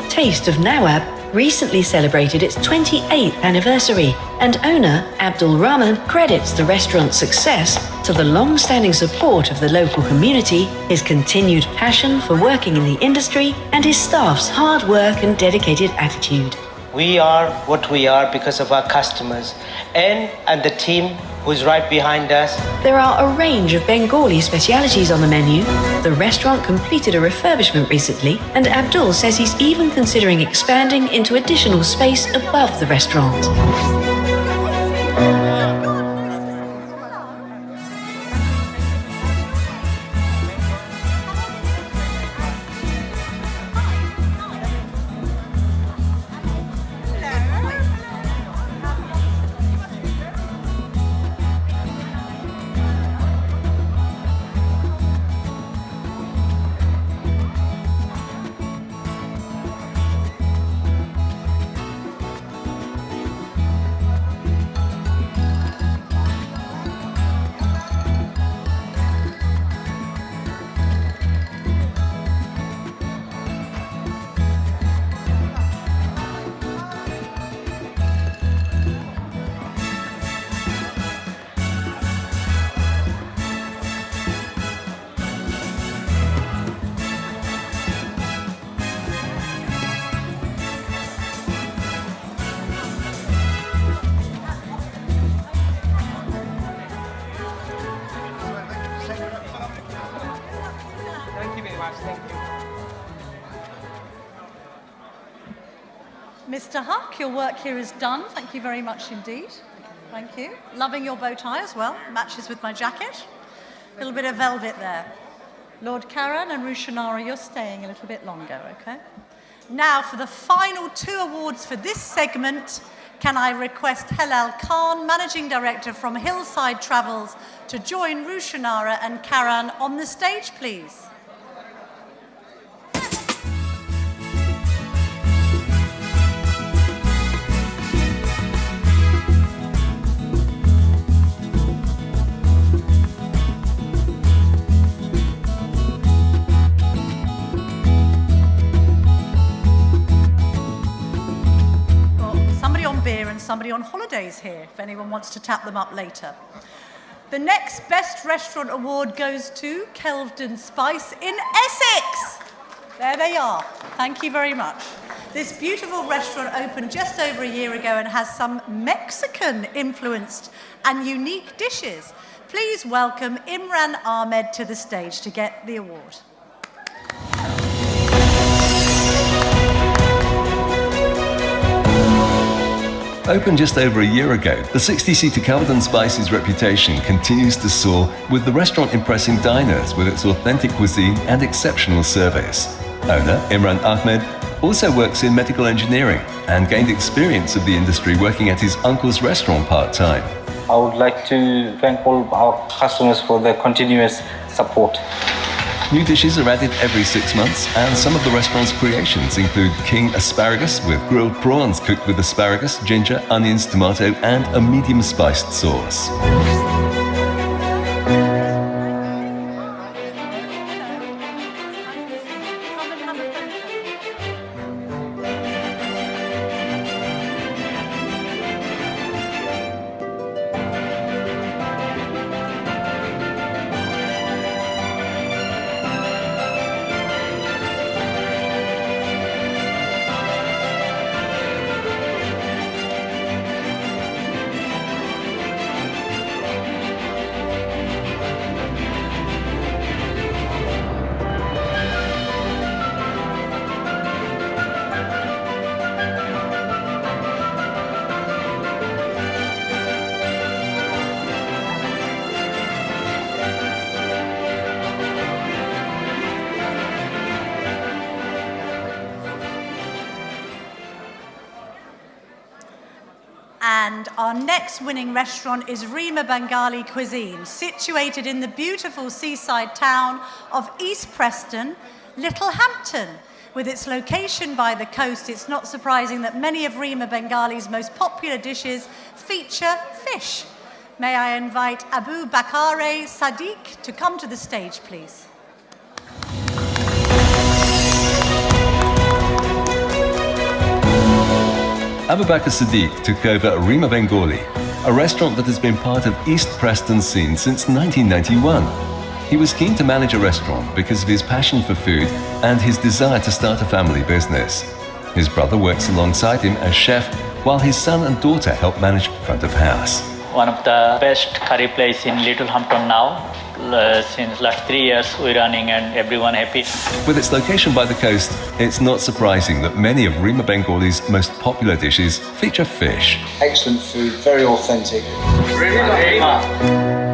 Taste of Nawab recently celebrated its 28th anniversary, and owner Abdul Rahman credits the restaurant's success to the long-standing support of the local community, his continued passion for working in the industry, and his staff's hard work and dedicated attitude. We are what we are because of our customers and the team who's right behind us. There are a range of Bengali specialities on the menu. The restaurant completed a refurbishment recently, and Abdul says he's even considering expanding into additional space above the restaurant. Mr. Huck, your work here is done. Thank you very much indeed. Thank you. Loving your bow tie as well. Matches with my jacket. A little bit of velvet there. Lord Karan and Rushanara, you're staying a little bit longer, okay? Now, for the final two awards for this segment, can I request Helal Khan, Managing Director from Hillside Travels, to join Rushanara and Karan on the stage, please? Beer and somebody on holidays here, if anyone wants to tap them up later. The next Best Restaurant Award goes to Kelvedon Spice in Essex. There they are. Thank you very much. This beautiful restaurant opened just over a year ago and has some Mexican-influenced and unique dishes. Please welcome Imran Ahmed to the stage to get the award. Opened just over a year ago, the 60-seater Kelvedon Spice's reputation continues to soar, with the restaurant impressing diners with its authentic cuisine and exceptional service. Owner Imran Ahmed also works in medical engineering and gained experience of the industry working at his uncle's restaurant part-time. I would like to thank all our customers for their continuous support. New dishes are added every 6 months, and some of the restaurant's creations include king asparagus with grilled prawns cooked with asparagus, ginger, onions, tomato, and a medium spiced sauce. And our next winning restaurant is Rima Bengali Cuisine, situated in the beautiful seaside town of East Preston, Littlehampton. With its location by the coast, it's not surprising that many of Rima Bengali's most popular dishes feature fish. May I invite Abu Bakare Sadiq to come to the stage, please. Abu Bakr Sadiq took over Rima Bengali, a restaurant that has been part of East Preston's scene since 1991. He was keen to manage a restaurant because of his passion for food and his desire to start a family business. His brother works alongside him as chef, while his son and daughter help manage front of house. One of the best curry place in Littlehampton now. Since last 3 years we're running and everyone happy. With its location by the coast, it's not surprising that many of Rima Bengali's most popular dishes feature fish. Excellent food, very authentic. Rima.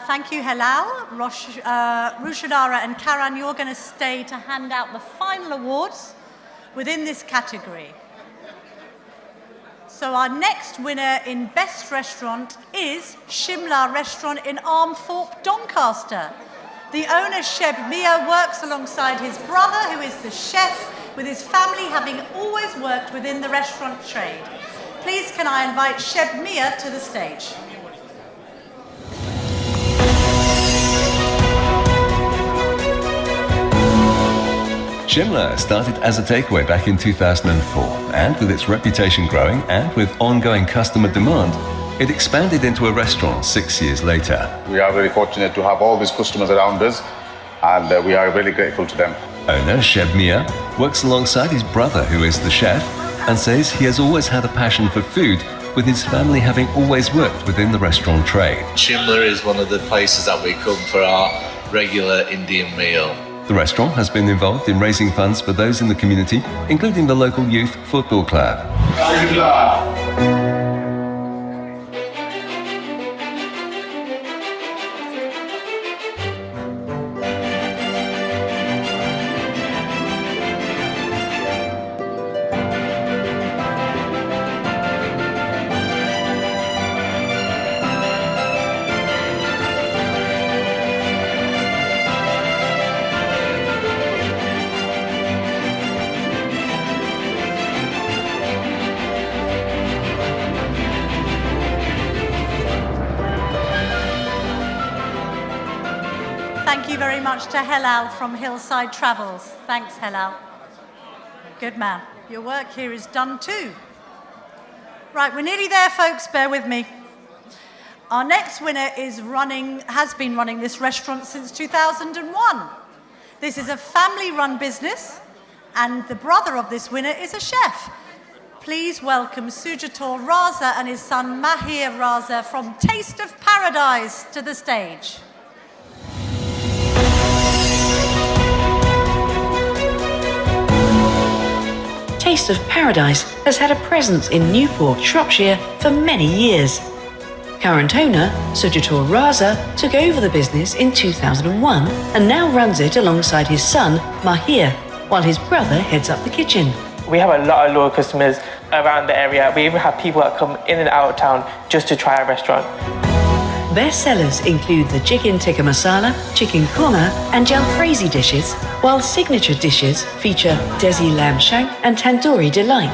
Thank you, Helal. Rushadara and Karan, you're going to stay to hand out the final awards within this category. So our next winner in Best Restaurant is Shimla Restaurant in Armthorpe, Doncaster. The owner, Sheb Mia, works alongside his brother, who is the chef, with his family having always worked within the restaurant trade. Please can I invite Sheb Mia to the stage. Shimla started as a takeaway back in 2004, and with its reputation growing and with ongoing customer demand, it expanded into a restaurant 6 years later. We are very fortunate to have all these customers around us, and we are really grateful to them. Owner Sheb Mia works alongside his brother, who is the chef, and says he has always had a passion for food, with his family having always worked within the restaurant trade. Shimla is one of the places that we come for our regular Indian meal. The restaurant has been involved in raising funds for those in the community, including the local youth football club. thank you very much to Helal from Hillside Travels. Thanks, Helal. Good man. Your work here is done too. Right, we're nearly there, folks. Bear with me. Our next winner has been running this restaurant since 2001. This is a family-run business, and the brother of this winner is a chef. Please welcome Sujato Raza and his son Mahir Raza from Taste of Paradise to the stage. Taste of Paradise has had a presence in Newport, Shropshire for many years. Current owner, Sujato Raza, took over the business in 2001 and now runs it alongside his son, Mahir, while his brother heads up the kitchen. We have a lot of loyal customers around the area. We even have people that come in and out of town just to try our restaurant. Best sellers include the chicken tikka masala, chicken korma and jalfrezi dishes, while signature dishes feature desi lamb shank and tandoori delight.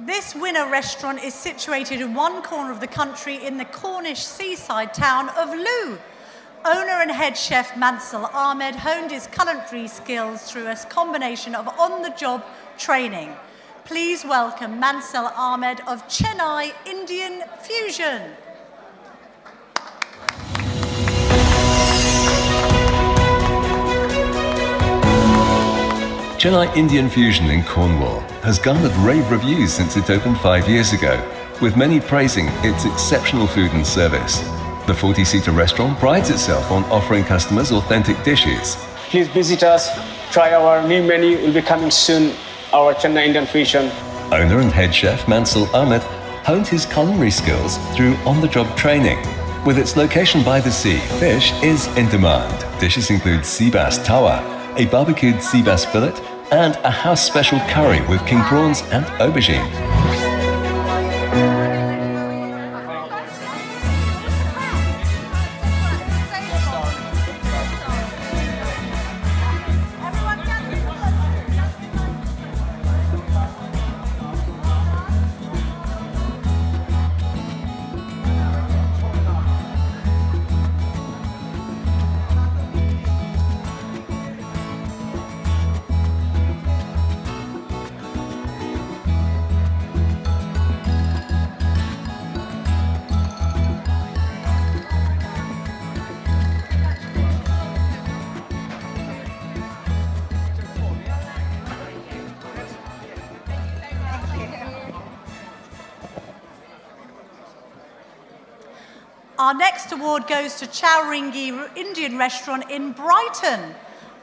This winner restaurant is situated in one corner of the country in the Cornish seaside town of Loo. Owner and head chef Mansur Ahmed honed his culinary skills through a combination of on-the-job training. Please welcome Mansur Ahmed of Chennai Indian Fusion. Chennai Indian Fusion in Cornwall has garnered rave reviews since it opened 5 years ago, with many praising its exceptional food and service. The 40-seater restaurant prides itself on offering customers authentic dishes. Please visit us, try our new menu, will be coming soon, our Chennai Indian Fusion. Owner and head chef Mansur Ahmed honed his culinary skills through on-the-job training. With its location by the sea, fish is in demand. Dishes include sea bass tawa, a barbecued sea bass fillet, and a house special curry with king prawns and aubergine. Our next award goes to Chowringhee Indian Restaurant in Brighton.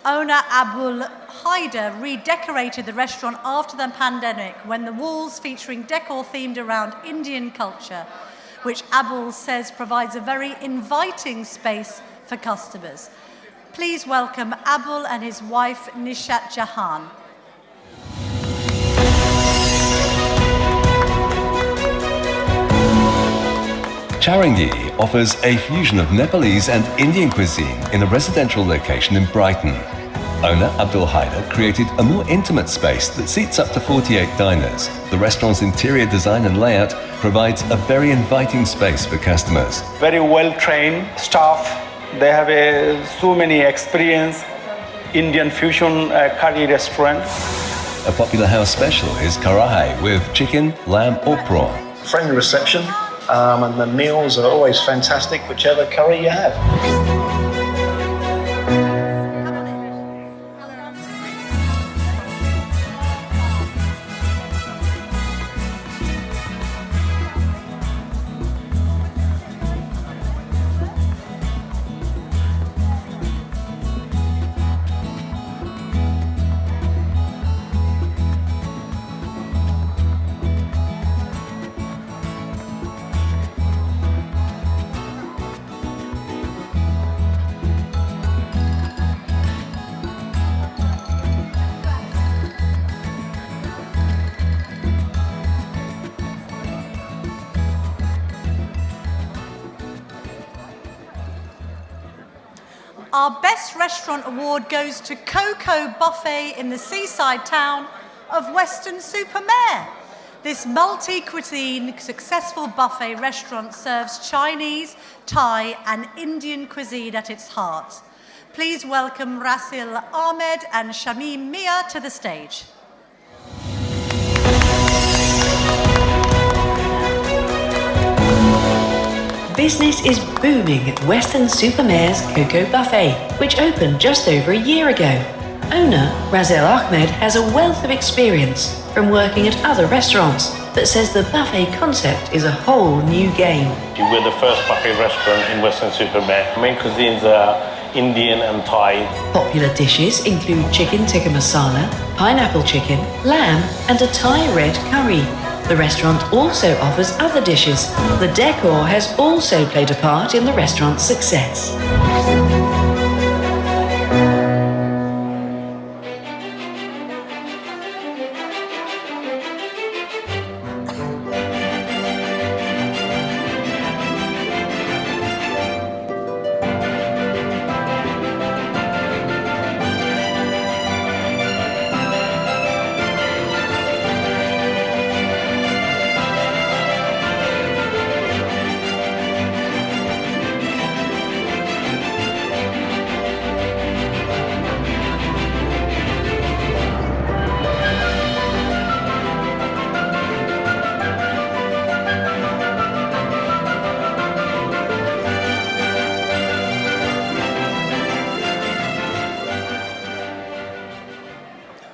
Owner Abul Haider redecorated the restaurant after the pandemic when the walls featuring decor themed around Indian culture, which Abul says provides a very inviting space for customers. Please welcome Abul and his wife Nishat Jahan. Chowringhee offers a fusion of Nepalese and Indian cuisine in a residential location in Brighton. Owner Abdul Haider created a more intimate space that seats up to 48 diners. The restaurant's interior design and layout provides a very inviting space for customers. Very well-trained staff. They have so many experience. Indian fusion curry restaurant. A popular house special is karahai with chicken, lamb or prawn. Friendly reception, and the meals are always fantastic, whichever curry you have. Our Best Restaurant Award goes to Coco Buffet in the seaside town of Weston-super-Mare. This multi-cuisine successful buffet restaurant serves Chinese, Thai and Indian cuisine at its heart. Please welcome Rasil Ahmed and Shamim Mia to the stage. Business is booming at Weston-super-Mare's Coco Buffet, which opened just over a year ago. Owner Rasil Ahmed has a wealth of experience from working at other restaurants, but says the buffet concept is a whole new game. We're the first buffet restaurant in Weston-super-Mare. Main cuisines are Indian and Thai. Popular dishes include chicken tikka masala, pineapple chicken, lamb and a Thai red curry. The restaurant also offers other dishes. The decor has also played a part in the restaurant's success.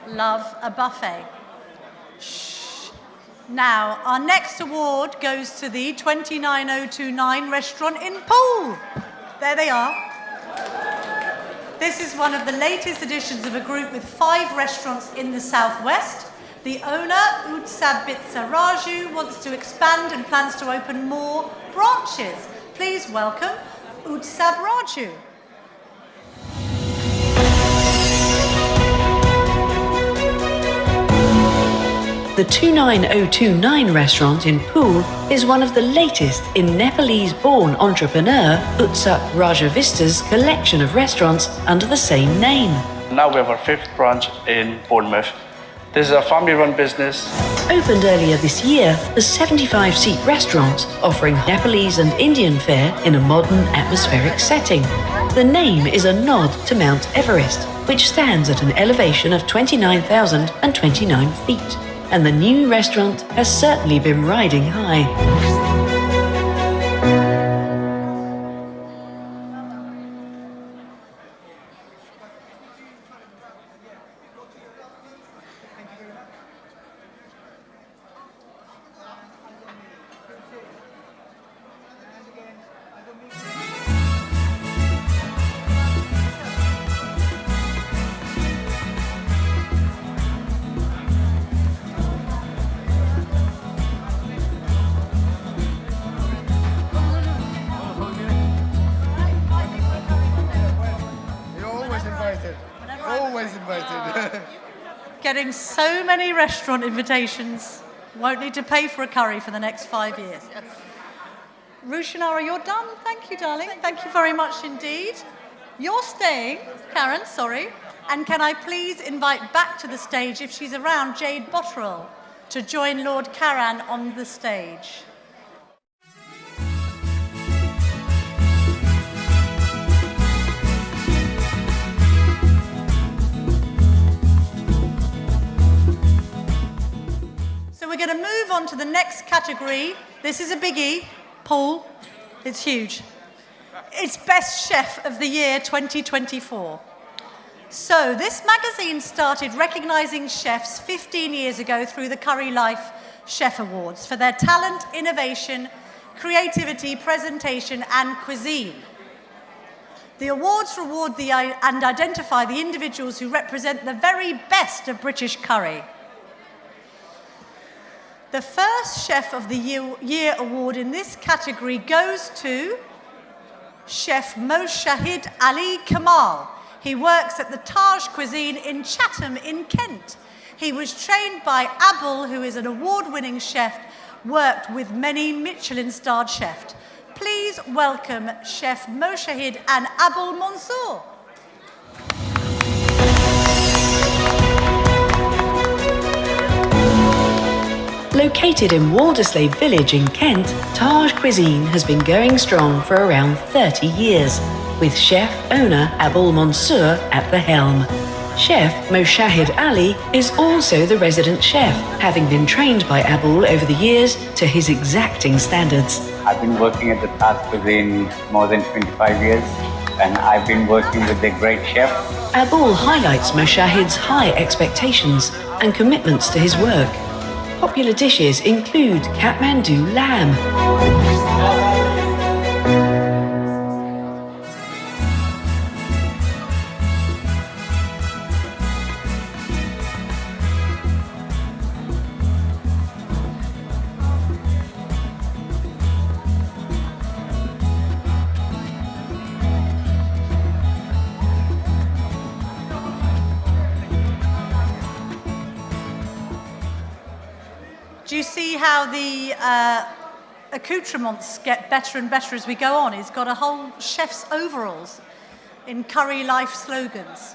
Love a buffet. Shh. Now, our next award goes to the 29029 restaurant in Poole. There they are. This is one of the latest additions of a group with 5 restaurants in the southwest. The owner, Utsabitsa Raju, wants to expand and plans to open more branches. Please welcome Utsab Raju. The 29029 restaurant in Poole is one of the latest in Nepalese-born entrepreneur Utsap Rajavista's collection of restaurants under the same name. Now we have our 5th branch in Bournemouth. This is a family-run business. Opened earlier this year, the 75-seat restaurant offering Nepalese and Indian fare in a modern atmospheric setting. The name is a nod to Mount Everest, which stands at an elevation of 29,029 feet. And the new restaurant has certainly been riding high. Always invited. Getting so many restaurant invitations. Won't need to pay for a curry for the next 5 years. Rushanara, you're done. Thank you, darling. Thank you very much indeed. You're staying, Karen, sorry. And can I please invite back to the stage, if she's around, Jade Botterill, to join Lord Karan on the stage. So we're going to move on to the next category. This is a biggie. Paul, it's huge. It's Best Chef of the Year 2024. So this magazine started recognising chefs 15 years ago through the Currylife Chef Awards for their talent, innovation, creativity, presentation and cuisine. The awards reward and identify the individuals who represent the very best of British curry. The first Chef of the Year award in this category goes to Chef Moshahid Ali Kamal. He works at the Taj Cuisine in Chatham in Kent. He was trained by Abul, who is an award-winning chef, worked with many Michelin-starred chefs. Please welcome Chef Moshahid and Abul Mansour. Located in Waldersley Village in Kent, Taj Cuisine has been going strong for around 30 years, with chef owner Abul Mansour at the helm. Chef Moshahid Ali is also the resident chef, having been trained by Abul over the years to his exacting standards. I've been working at the Taj Cuisine more than 25 years, and I've been working with a great chef. Abul highlights Moshahid's high expectations and commitments to his work. Popular dishes include Kathmandu lamb. Do you see how the accoutrements get better and better as we go on? He's got a whole chef's overalls in Currylife slogans.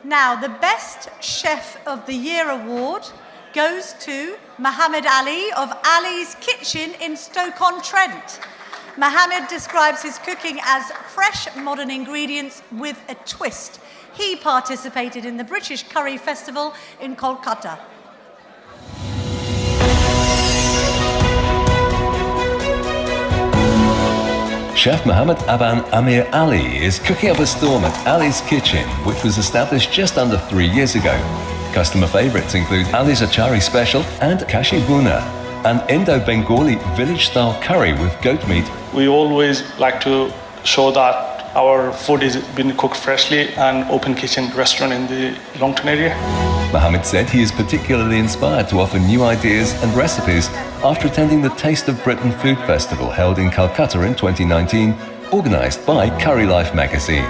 Now, the Best Chef of the Year award goes to Mohammed Ali of Ali's Kitchen in Stoke-on-Trent. Mohammed describes his cooking as fresh, modern ingredients with a twist. He participated in the British Curry Festival in Kolkata. Chef Mohammed Aban Amir Ali is cooking up a storm at Ali's Kitchen, which was established just under 3 years ago. Customer favourites include Ali's Achari Special and Kashi Buna, an Indo-Bengali village-style curry with goat meat. We always like to show that our food is being cooked freshly and open kitchen restaurant in the Longton area. Mohammed said he is particularly inspired to offer new ideas and recipes after attending the Taste of Britain Food Festival held in Calcutta in 2019, organised by Currylife magazine.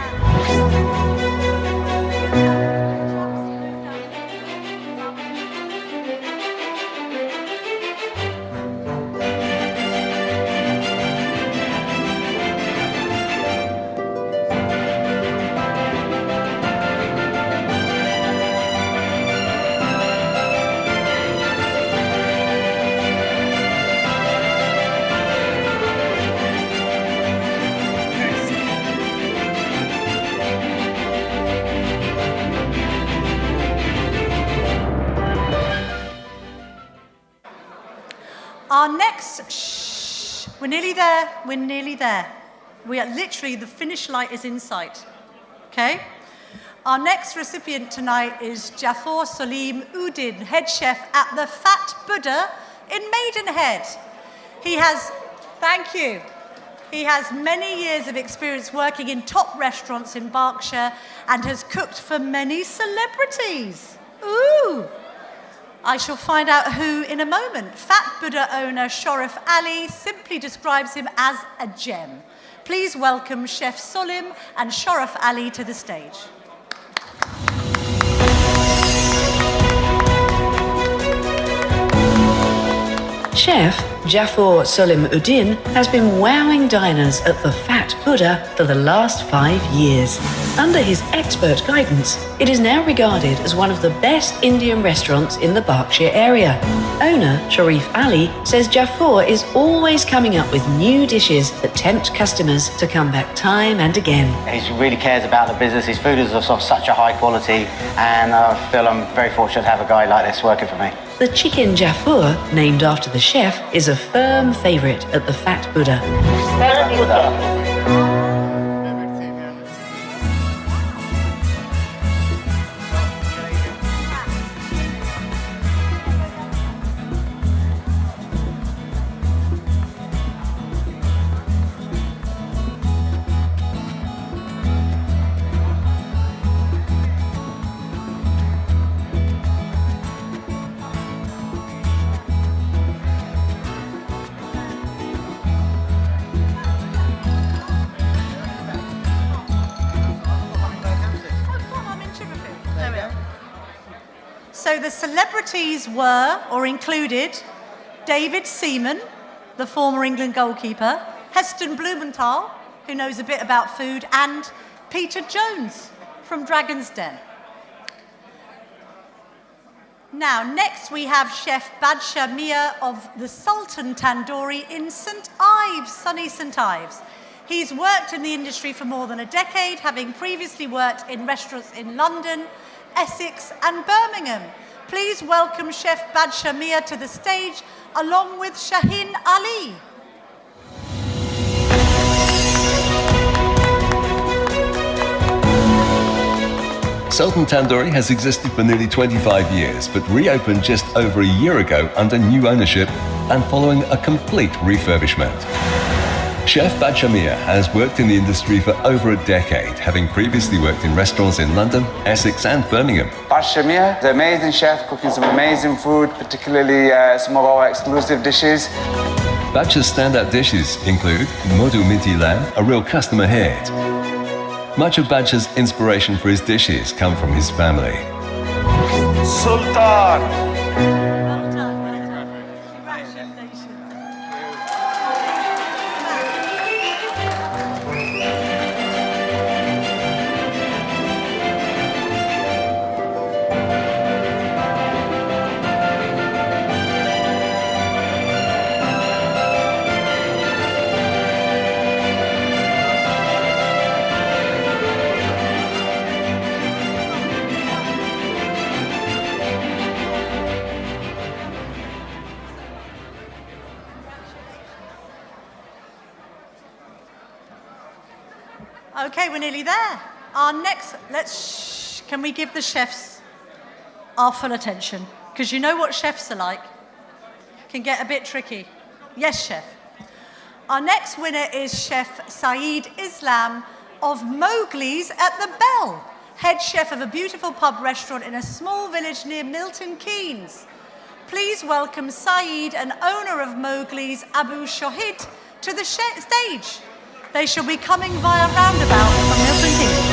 Our next, we're nearly there. We are literally, the finish light is in sight, okay? Our next recipient tonight is Jafar Salim Udin, head chef at the Fat Buddha in Maidenhead. He has many years of experience working in top restaurants in Berkshire and has cooked for many celebrities. Ooh! I shall find out who in a moment. Fat Buddha owner Sharif Ali simply describes him as a gem. Please welcome Chef Solim and Sharif Ali to the stage. Chef Jafar Solim Udin has been wowing diners at the Fat Buddha for the last 5 years. Under his expert guidance, it is now regarded as one of the best Indian restaurants in the Berkshire area. Owner Sharif Ali says Jafar is always coming up with new dishes that tempt customers to come back time and again. He really cares about the business. His food is of such a high quality, and I feel I'm very fortunate to have a guy like this working for me. The chicken Jafar, named after the chef, is a firm favourite at the Fat Buddha. Fat Buddha. So the celebrities were, or included, David Seaman, the former England goalkeeper, Heston Blumenthal, who knows a bit about food, and Peter Jones from Dragon's Den. Now, next we have Chef Badshah Mia of the Sultan Tandoori in St Ives, sunny St Ives. He's worked in the industry for more than a decade, having previously worked in restaurants in London, Essex and Birmingham. Please welcome Chef Badshah Mia to the stage, along with Shaheen Ali. Sultan Tandoori has existed for nearly 25 years, but reopened just over a year ago under new ownership and following a complete refurbishment. Chef Badshah Mia has worked in the industry for over a decade, having previously worked in restaurants in London, Essex and Birmingham. Badshah Mia, the amazing chef, cooking some amazing food, particularly some of our exclusive dishes. Badshah's standout dishes include Modu Minti Lamb, a real customer hit. Much of Badshah's inspiration for his dishes come from his family. Sultan! Okay, we're nearly there. Our next, can we give the chefs our full attention? Because you know what chefs are like. Can get a bit tricky. Yes, chef. Our next winner is Chef Saeed Islam of Mowgli's at the Bell, head chef of a beautiful pub restaurant in a small village near Milton Keynes. Please welcome Saeed and owner of Mowgli's, Abu Shohid, to the stage. They shall be coming via roundabout from Milton Keynes.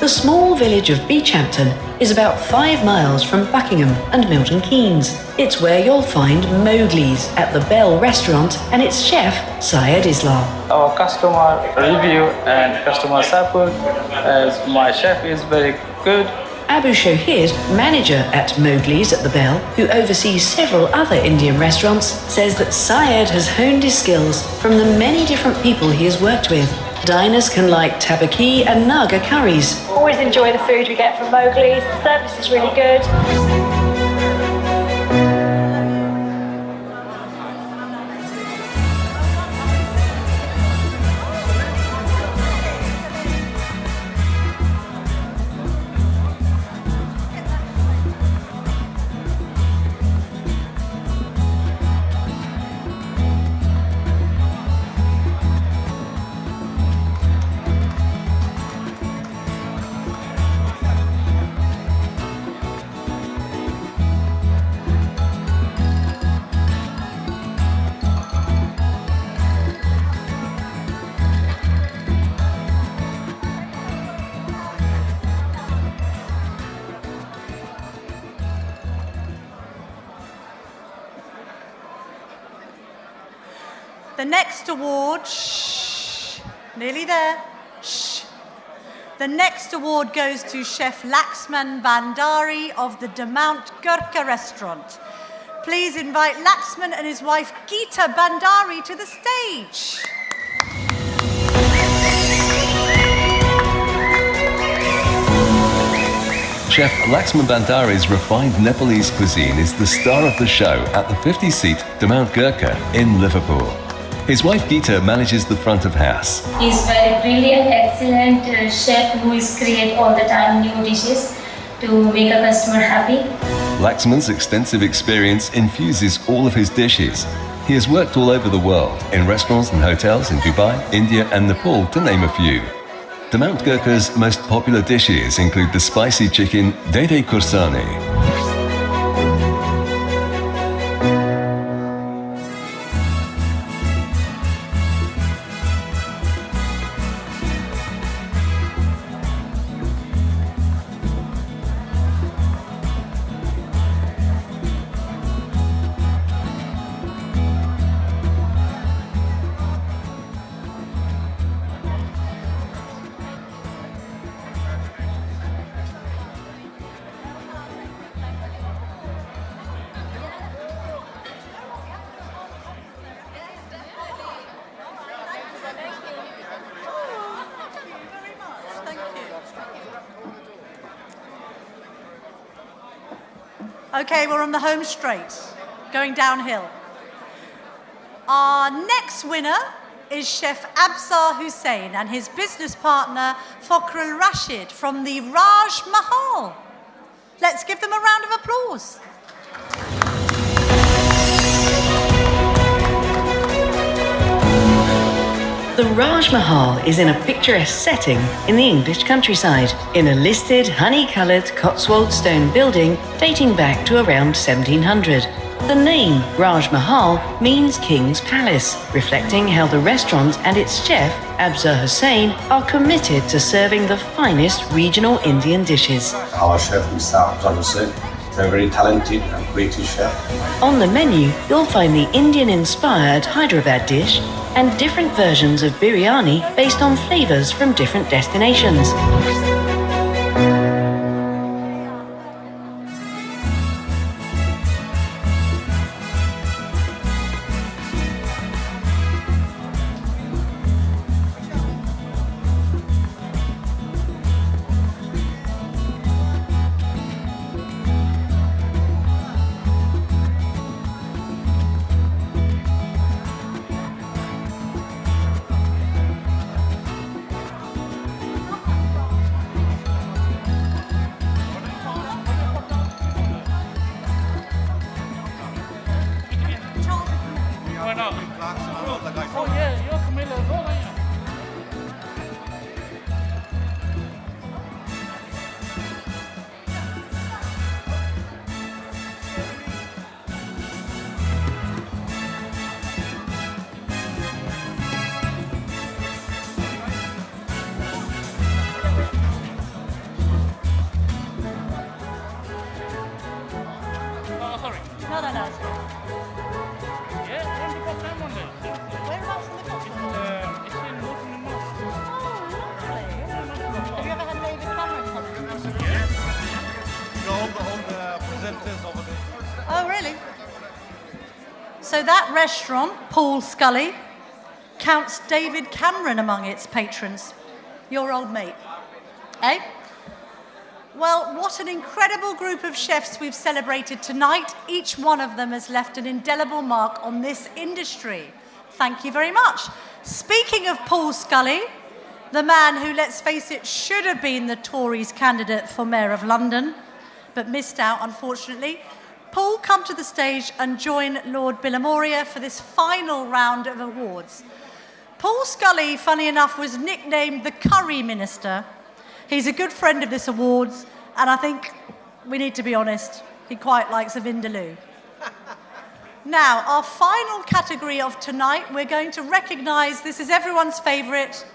The small village of Beachampton is about 5 miles from Buckingham and Milton Keynes. It's where you'll find Mowgli's at the Bell restaurant and its chef, Syed Islam. Our customer review and customer support, as my chef is very good. Abu Shohid, manager at Mowgli's at the Bell, who oversees several other Indian restaurants, says that Syed has honed his skills from the many different people he has worked with. Diners can like tabaki and naga curries. Always enjoy the food we get from Mowgli's. The service is really good. The next award, nearly there. The next award goes to Chef Laxman Bandari of the De Mount Gurkha restaurant. Please invite Laxman and his wife Geeta Bandari to the stage. Chef Laxman Bandari's refined Nepalese cuisine is the star of the show at the 50-seat De Mount Gurkha in Liverpool. His wife Geeta manages the front of house. He's very brilliant, excellent chef who is create all the time new dishes to make a customer happy. Laxman's extensive experience infuses all of his dishes. He has worked all over the world, in restaurants and hotels in Dubai, India and Nepal, to name a few. De Mount Gurkha's most popular dishes include the spicy chicken Dede Kursani. Okay, we're on the home straight, going downhill. Our next winner is Chef Absar Hussain and his business partner Fakhrul Rashid from the Raj Mahal. Let's give them a round of applause. The Raj Mahal is in a picturesque setting in the English countryside, in a listed honey-coloured Cotswold stone building dating back to around 1700. The name Raj Mahal means King's Palace, reflecting how the restaurant and its chef, Absar Hussain, are committed to serving the finest regional Indian dishes. Our chef, Mr. Absar Hussain, is a very talented and creative chef. On the menu, you'll find the Indian-inspired Hyderabad dish and different versions of biryani based on flavours from different destinations. Oh, really? So that restaurant, Paul Scully, counts David Cameron among its patrons. Your old mate. Eh? Well, what an incredible group of chefs we've celebrated tonight. Each one of them has left an indelible mark on this industry. Thank you very much. Speaking of Paul Scully, the man who, let's face it, should have been the Tories' candidate for Mayor of London, but missed out, unfortunately. Paul, come to the stage and join Lord Billamoria for this final round of awards. Paul Scully, funny enough, was nicknamed the Curry Minister. He's a good friend of this awards, and I think we need to be honest, he quite likes a Vindaloo. Now, our final category of tonight, we're going to recognise, this is everyone's favourite,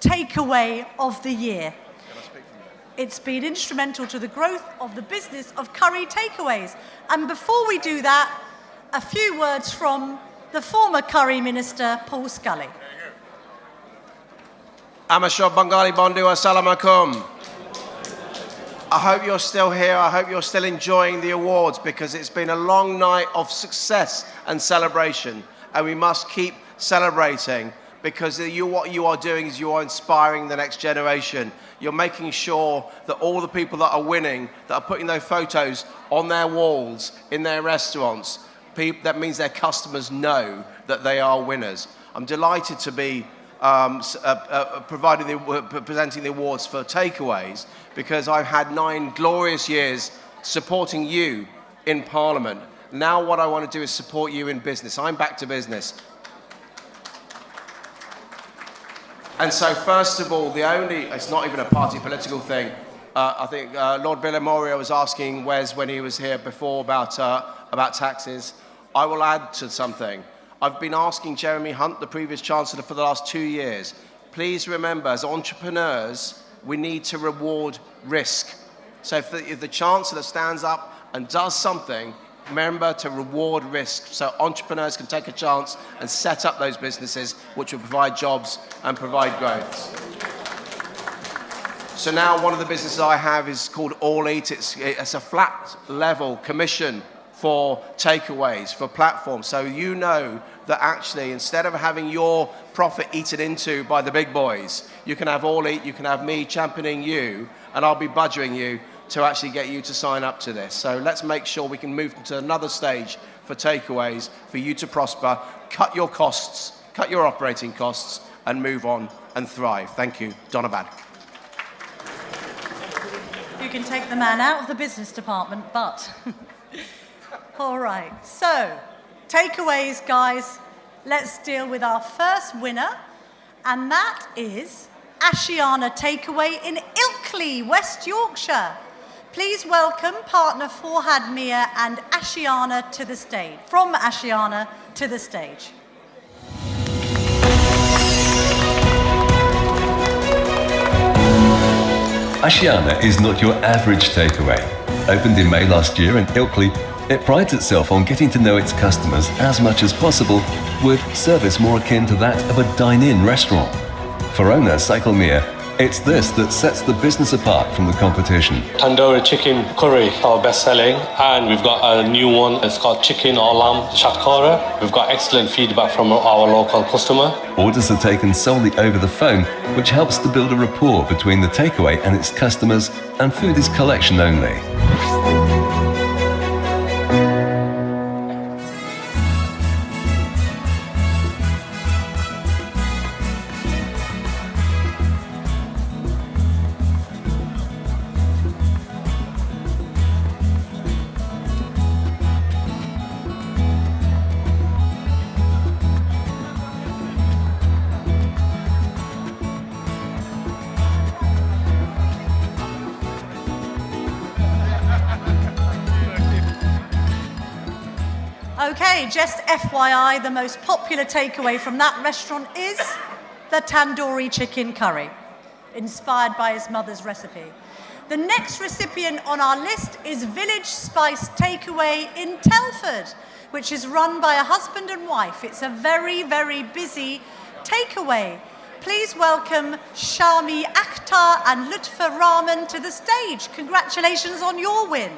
takeaway of the year. It's been instrumental to the growth of the business of curry takeaways. And before we do that, a few words from the former Curry Minister, Paul Scully. Amashab Bengali Bondu, Assalamu alaikum. I hope you're still here. I hope you're still enjoying the awards because it's been a long night of success and celebration. And we must keep celebrating because what you are doing is you are inspiring the next generation. You're making sure that all the people that are winning, that are putting those photos on their walls, in their restaurants, that means their customers know that they are winners. I'm delighted to be presenting the awards for takeaways because I've had 9 glorious years supporting you in Parliament. Now what I want to do is support you in business. I'm back to business. And so, first of all, it's not even a party political thing. I think Lord Billamoria was asking Wes when he was here before about taxes. I will add to something. I've been asking Jeremy Hunt, the previous Chancellor, for the last 2 years. Please remember, as entrepreneurs, we need to reward risk. So if the Chancellor stands up and does something, remember to reward risk so entrepreneurs can take a chance and set up those businesses which will provide jobs and provide growth. So now one of the businesses I have is called All Eat. It's a flat level commission for takeaways, for platforms. So you know that actually instead of having your profit eaten into by the big boys, you can have All Eat, you can have me championing you, and I'll be budgering you to actually get you to sign up to this. So let's make sure we can move to another stage for takeaways, for you to prosper, cut your costs, cut your operating costs, and move on and thrive. Thank you. Donovan. You can take the man out of the business department, but... All right, so takeaways, guys. Let's deal with our first winner, and that is Ashiana Takeaway in Ilkley, West Yorkshire. Please welcome partner Forhad Mia and Ashiana to the stage. From Ashiana to the stage. Ashiana is not your average takeaway. Opened in May last year in Ilkley, it prides itself on getting to know its customers as much as possible, with service more akin to that of a dine-in restaurant. For owner Saikal Mia, it's this that sets the business apart from the competition. Tandoori chicken curry, our best-selling, and we've got a new one. It's called chicken or lamb shatkara. We've got excellent feedback from our local customer. Orders are taken solely over the phone, which helps to build a rapport between the takeaway and its customers, and food is collection only. Okay, just FYI, the most popular takeaway from that restaurant is the tandoori chicken curry, inspired by his mother's recipe. The next recipient on our list is Village Spice Takeaway in Telford, which is run by a husband and wife. It's a very, very busy takeaway. Please welcome Shami Akhtar and Lutfa Rahman to the stage. Congratulations on your win.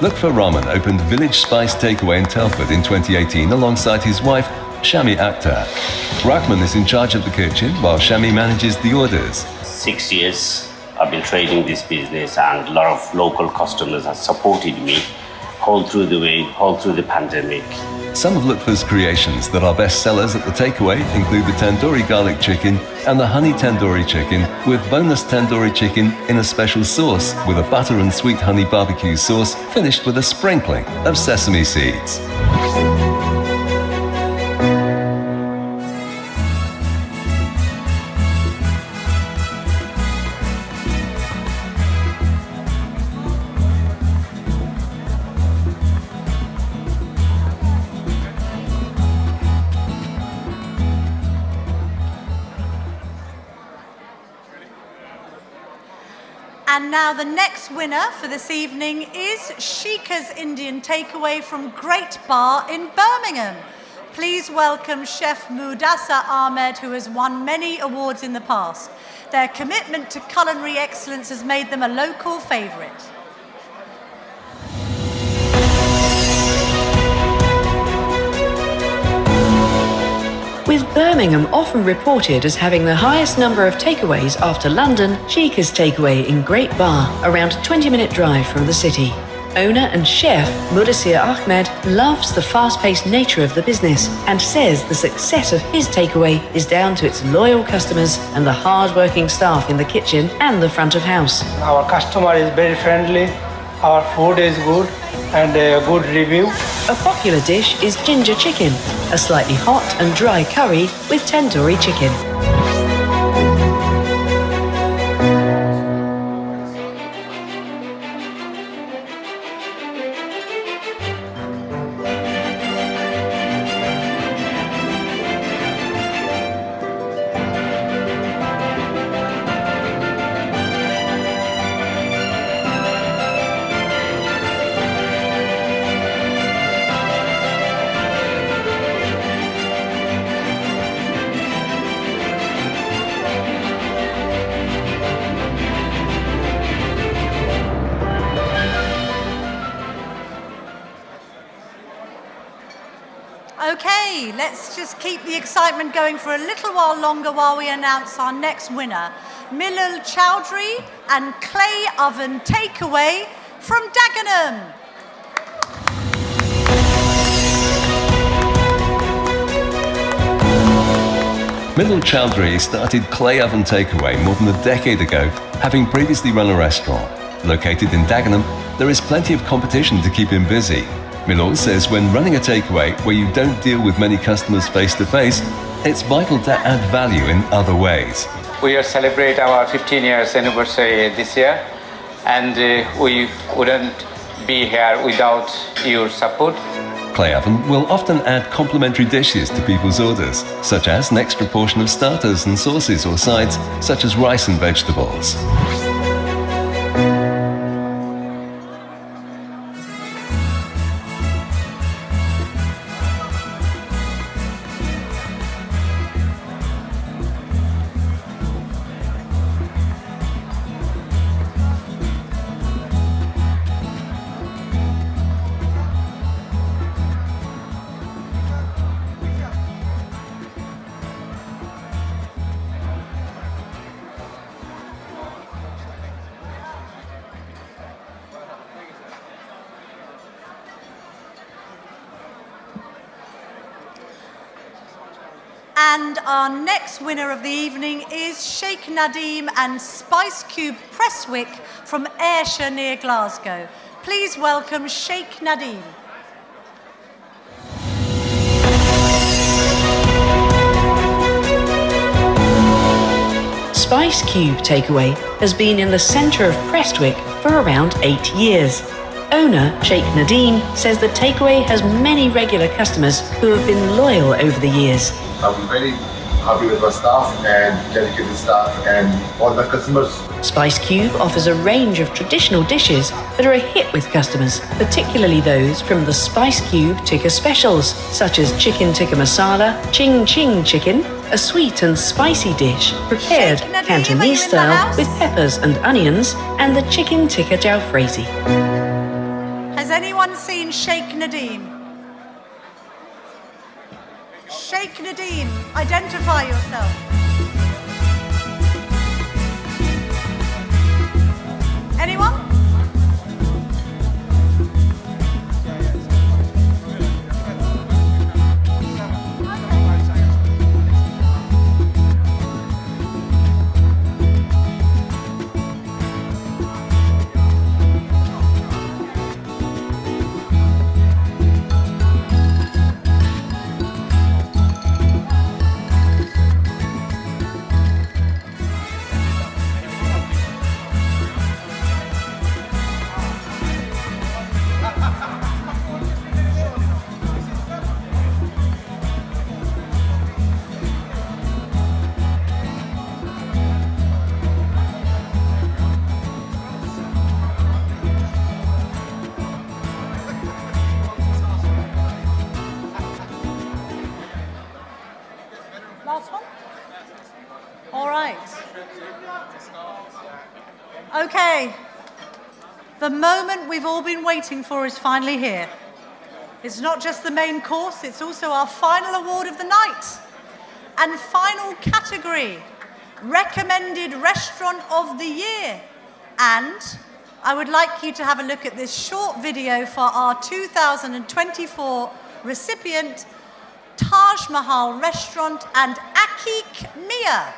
Lutfa Rahman opened Village Spice Takeaway in Telford in 2018 alongside his wife, Shami Akhtar. Rahman is in charge of the kitchen while Shami manages the orders. 6 years I've been trading this business, and a lot of local customers have supported me all through the way, all through the pandemic. Some of Lutfa's creations that are best sellers at the takeaway include the tandoori garlic chicken and the honey tandoori chicken with boneless tandoori chicken in a special sauce with a butter and sweet honey barbecue sauce finished with a sprinkling of sesame seeds. And now the next winner for this evening is Sheikah's Indian Takeaway from Great Bar in Birmingham. Please welcome Chef Mudassar Ahmed, who has won many awards in the past. Their commitment to culinary excellence has made them a local favourite. With Birmingham often reported as having the highest number of takeaways after London, Sheikah's Takeaway in Great Bar, around a 20-minute drive from the city. Owner and chef Mudassar Ahmed loves the fast-paced nature of the business and says the success of his takeaway is down to its loyal customers and the hard-working staff in the kitchen and the front of house. Our customer is very friendly, our food is good, and a good review. A popular dish is ginger chicken, a slightly hot and dry curry with tandoori chicken. Okay, let's just keep the excitement going for a little while longer while we announce our next winner. Milul Chowdhury and Clay Oven Takeaway from Dagenham. Milul Chowdhury started Clay Oven Takeaway more than a decade ago, having previously run a restaurant. Located in Dagenham, there is plenty of competition to keep him busy. Milul says when running a takeaway where you don't deal with many customers face-to-face, it's vital to add value in other ways. We celebrate our 15 years anniversary this year, and we wouldn't be here without your support. Clay Oven will often add complimentary dishes to people's orders, such as an extra portion of starters and sauces or sides, such as rice and vegetables. And our next winner of the evening is Sheikh Nadim and Spice Cube Presswick from Ayrshire near Glasgow. Please welcome Sheikh Nadim. Spice Cube Takeaway has been in the centre of Prestwick for around 8 years. Owner Sheikh Nadim says the takeaway has many regular customers who have been loyal over the years. I'm very happy with our staff and dedicated staff and all the customers. Spice Cube offers a range of traditional dishes that are a hit with customers, particularly those from the Spice Cube tikka specials, such as chicken tikka masala, ching ching chicken, a sweet and spicy dish prepared Cantonese style with peppers and onions, and the chicken tikka jalfrezi. Has anyone seen Sheikh Nadim? Sheikh Nadim, identify yourself. Anyone? Last one? All right. Okay. The moment we've all been waiting for is finally here. It's not just the main course, it's also our final award of the night. And final category, Recommended Restaurant of the Year. And I would like you to have a look at this short video for our 2024 recipient, Taj Mahal Restaurant and Akik Mia.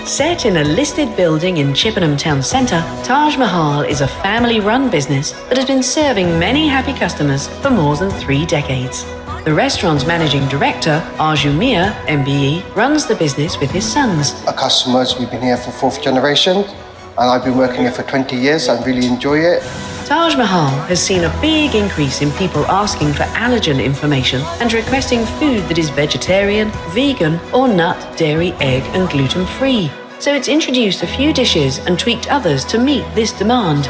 Set in a listed building in Chippenham Town Centre, Taj Mahal is a family-run business that has been serving many happy customers for more than 3 decades. The restaurant's managing director, Arju Mia, MBE, runs the business with his sons. Our customers, we've been here for 4th generation, and I've been working here for 20 years. I really enjoy it. Taj Mahal has seen a big increase in people asking for allergen information and requesting food that is vegetarian, vegan, or nut, dairy, egg, and gluten-free. So it's introduced a few dishes and tweaked others to meet this demand.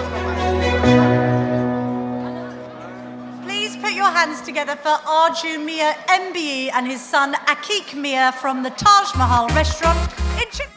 Please put your hands together for Arju Mia, MBE, and his son Akik Mia from the Taj Mahal Restaurant in Chippenham.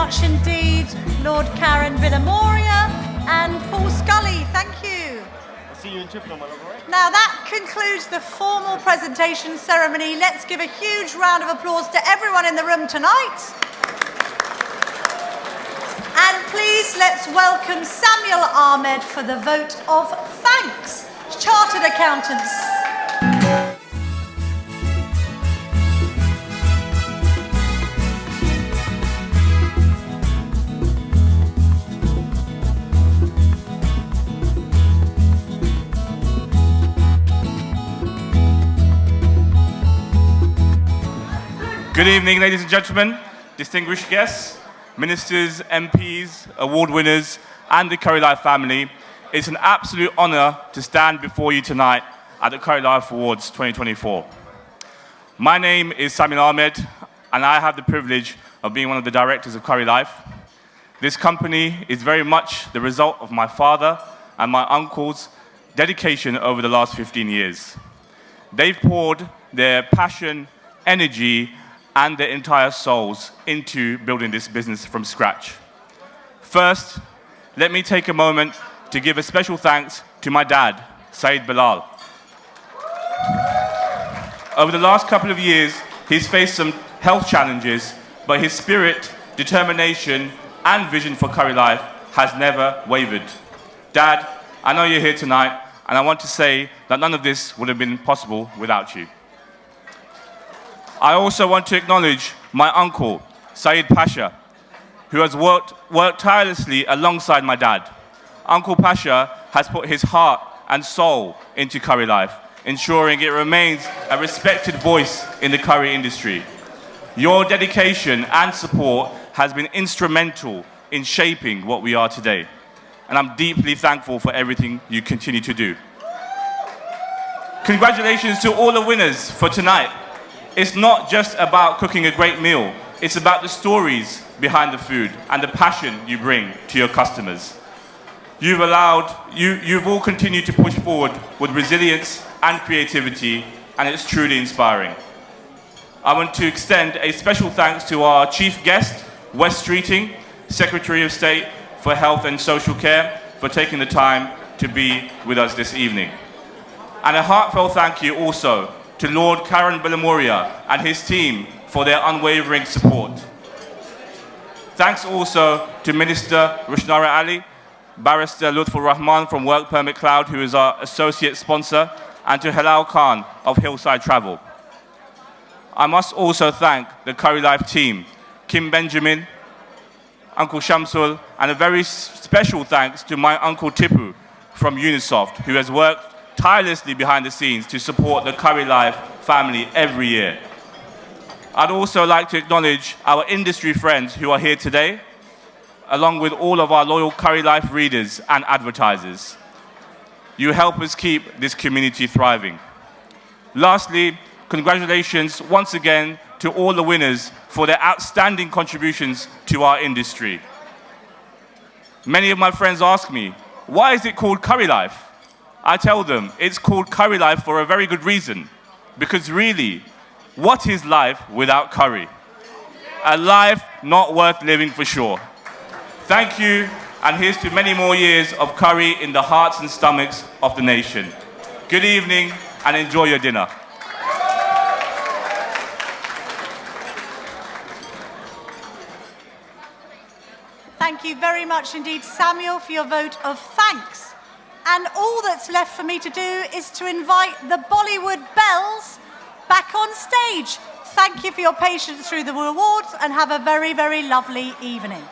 much indeed, Lord Karen Villamoria and Paul Scully. Thank you. I'll see you in Chippenham, my love, all right? Now that concludes the formal presentation ceremony. Let's give a huge round of applause to everyone in the room tonight. And please let's welcome Samuel Ahmed for the vote of thanks. Chartered accountants. Good evening, ladies and gentlemen, distinguished guests, ministers, MPs, award winners, and the Currylife family. It's an absolute honour to stand before you tonight at the Currylife Awards 2024. My name is Samuel Ahmed, and I have the privilege of being one of the directors of Currylife. This company is very much the result of my father and my uncle's dedication over the last 15 years. They've poured their passion, energy, and their entire souls into building this business from scratch. First, let me take a moment to give a special thanks to my dad, Saeed Bilal. Over the last couple of years, he's faced some health challenges, but his spirit, determination, and vision for Currylife has never wavered. Dad, I know you're here tonight, and I want to say that none of this would have been possible without you. I also want to acknowledge my uncle, Saeed Pasha, who has worked tirelessly alongside my dad. Uncle Pasha has put his heart and soul into Currylife, ensuring it remains a respected voice in the curry industry. Your dedication and support has been instrumental in shaping what we are today, and I'm deeply thankful for everything you continue to do. Congratulations to all the winners for tonight. It's not just about cooking a great meal, it's about the stories behind the food and the passion you bring to your customers. You've all continued to push forward with resilience and creativity, and it's truly inspiring. I want to extend a special thanks to our chief guest, Wes Streeting, Secretary of State for Health and Social Care, for taking the time to be with us this evening. And a heartfelt thank you also to Lord Karen Villamoria and his team for their unwavering support. Thanks also to Minister Rushnara Ali, Barrister Lutful Rahman from Work Permit Cloud, who is our associate sponsor, and to Halal Khan of Hillside Travel. I must also thank the Currylife team, Kim Benjamin, Uncle Shamsul, and a very special thanks to my Uncle Tipu from Unisoft, who has worked tirelessly behind the scenes to support the Currylife family every year. I'd also like to acknowledge our industry friends who are here today, along with all of our loyal Currylife readers and advertisers. You help us keep this community thriving. Lastly, congratulations once again to all the winners for their outstanding contributions to our industry. Many of my friends ask me, why is it called Currylife? I tell them it's called Currylife for a very good reason. Because really, what is life without curry? A life not worth living for sure. Thank you, and here's to many more years of curry in the hearts and stomachs of the nation. Good evening, and enjoy your dinner. Thank you very much indeed, Samuel, for your vote of thanks. And all that's left for me to do is to invite the Bollywood Belles back on stage. Thank you for your patience through the awards, and have a very, very lovely evening.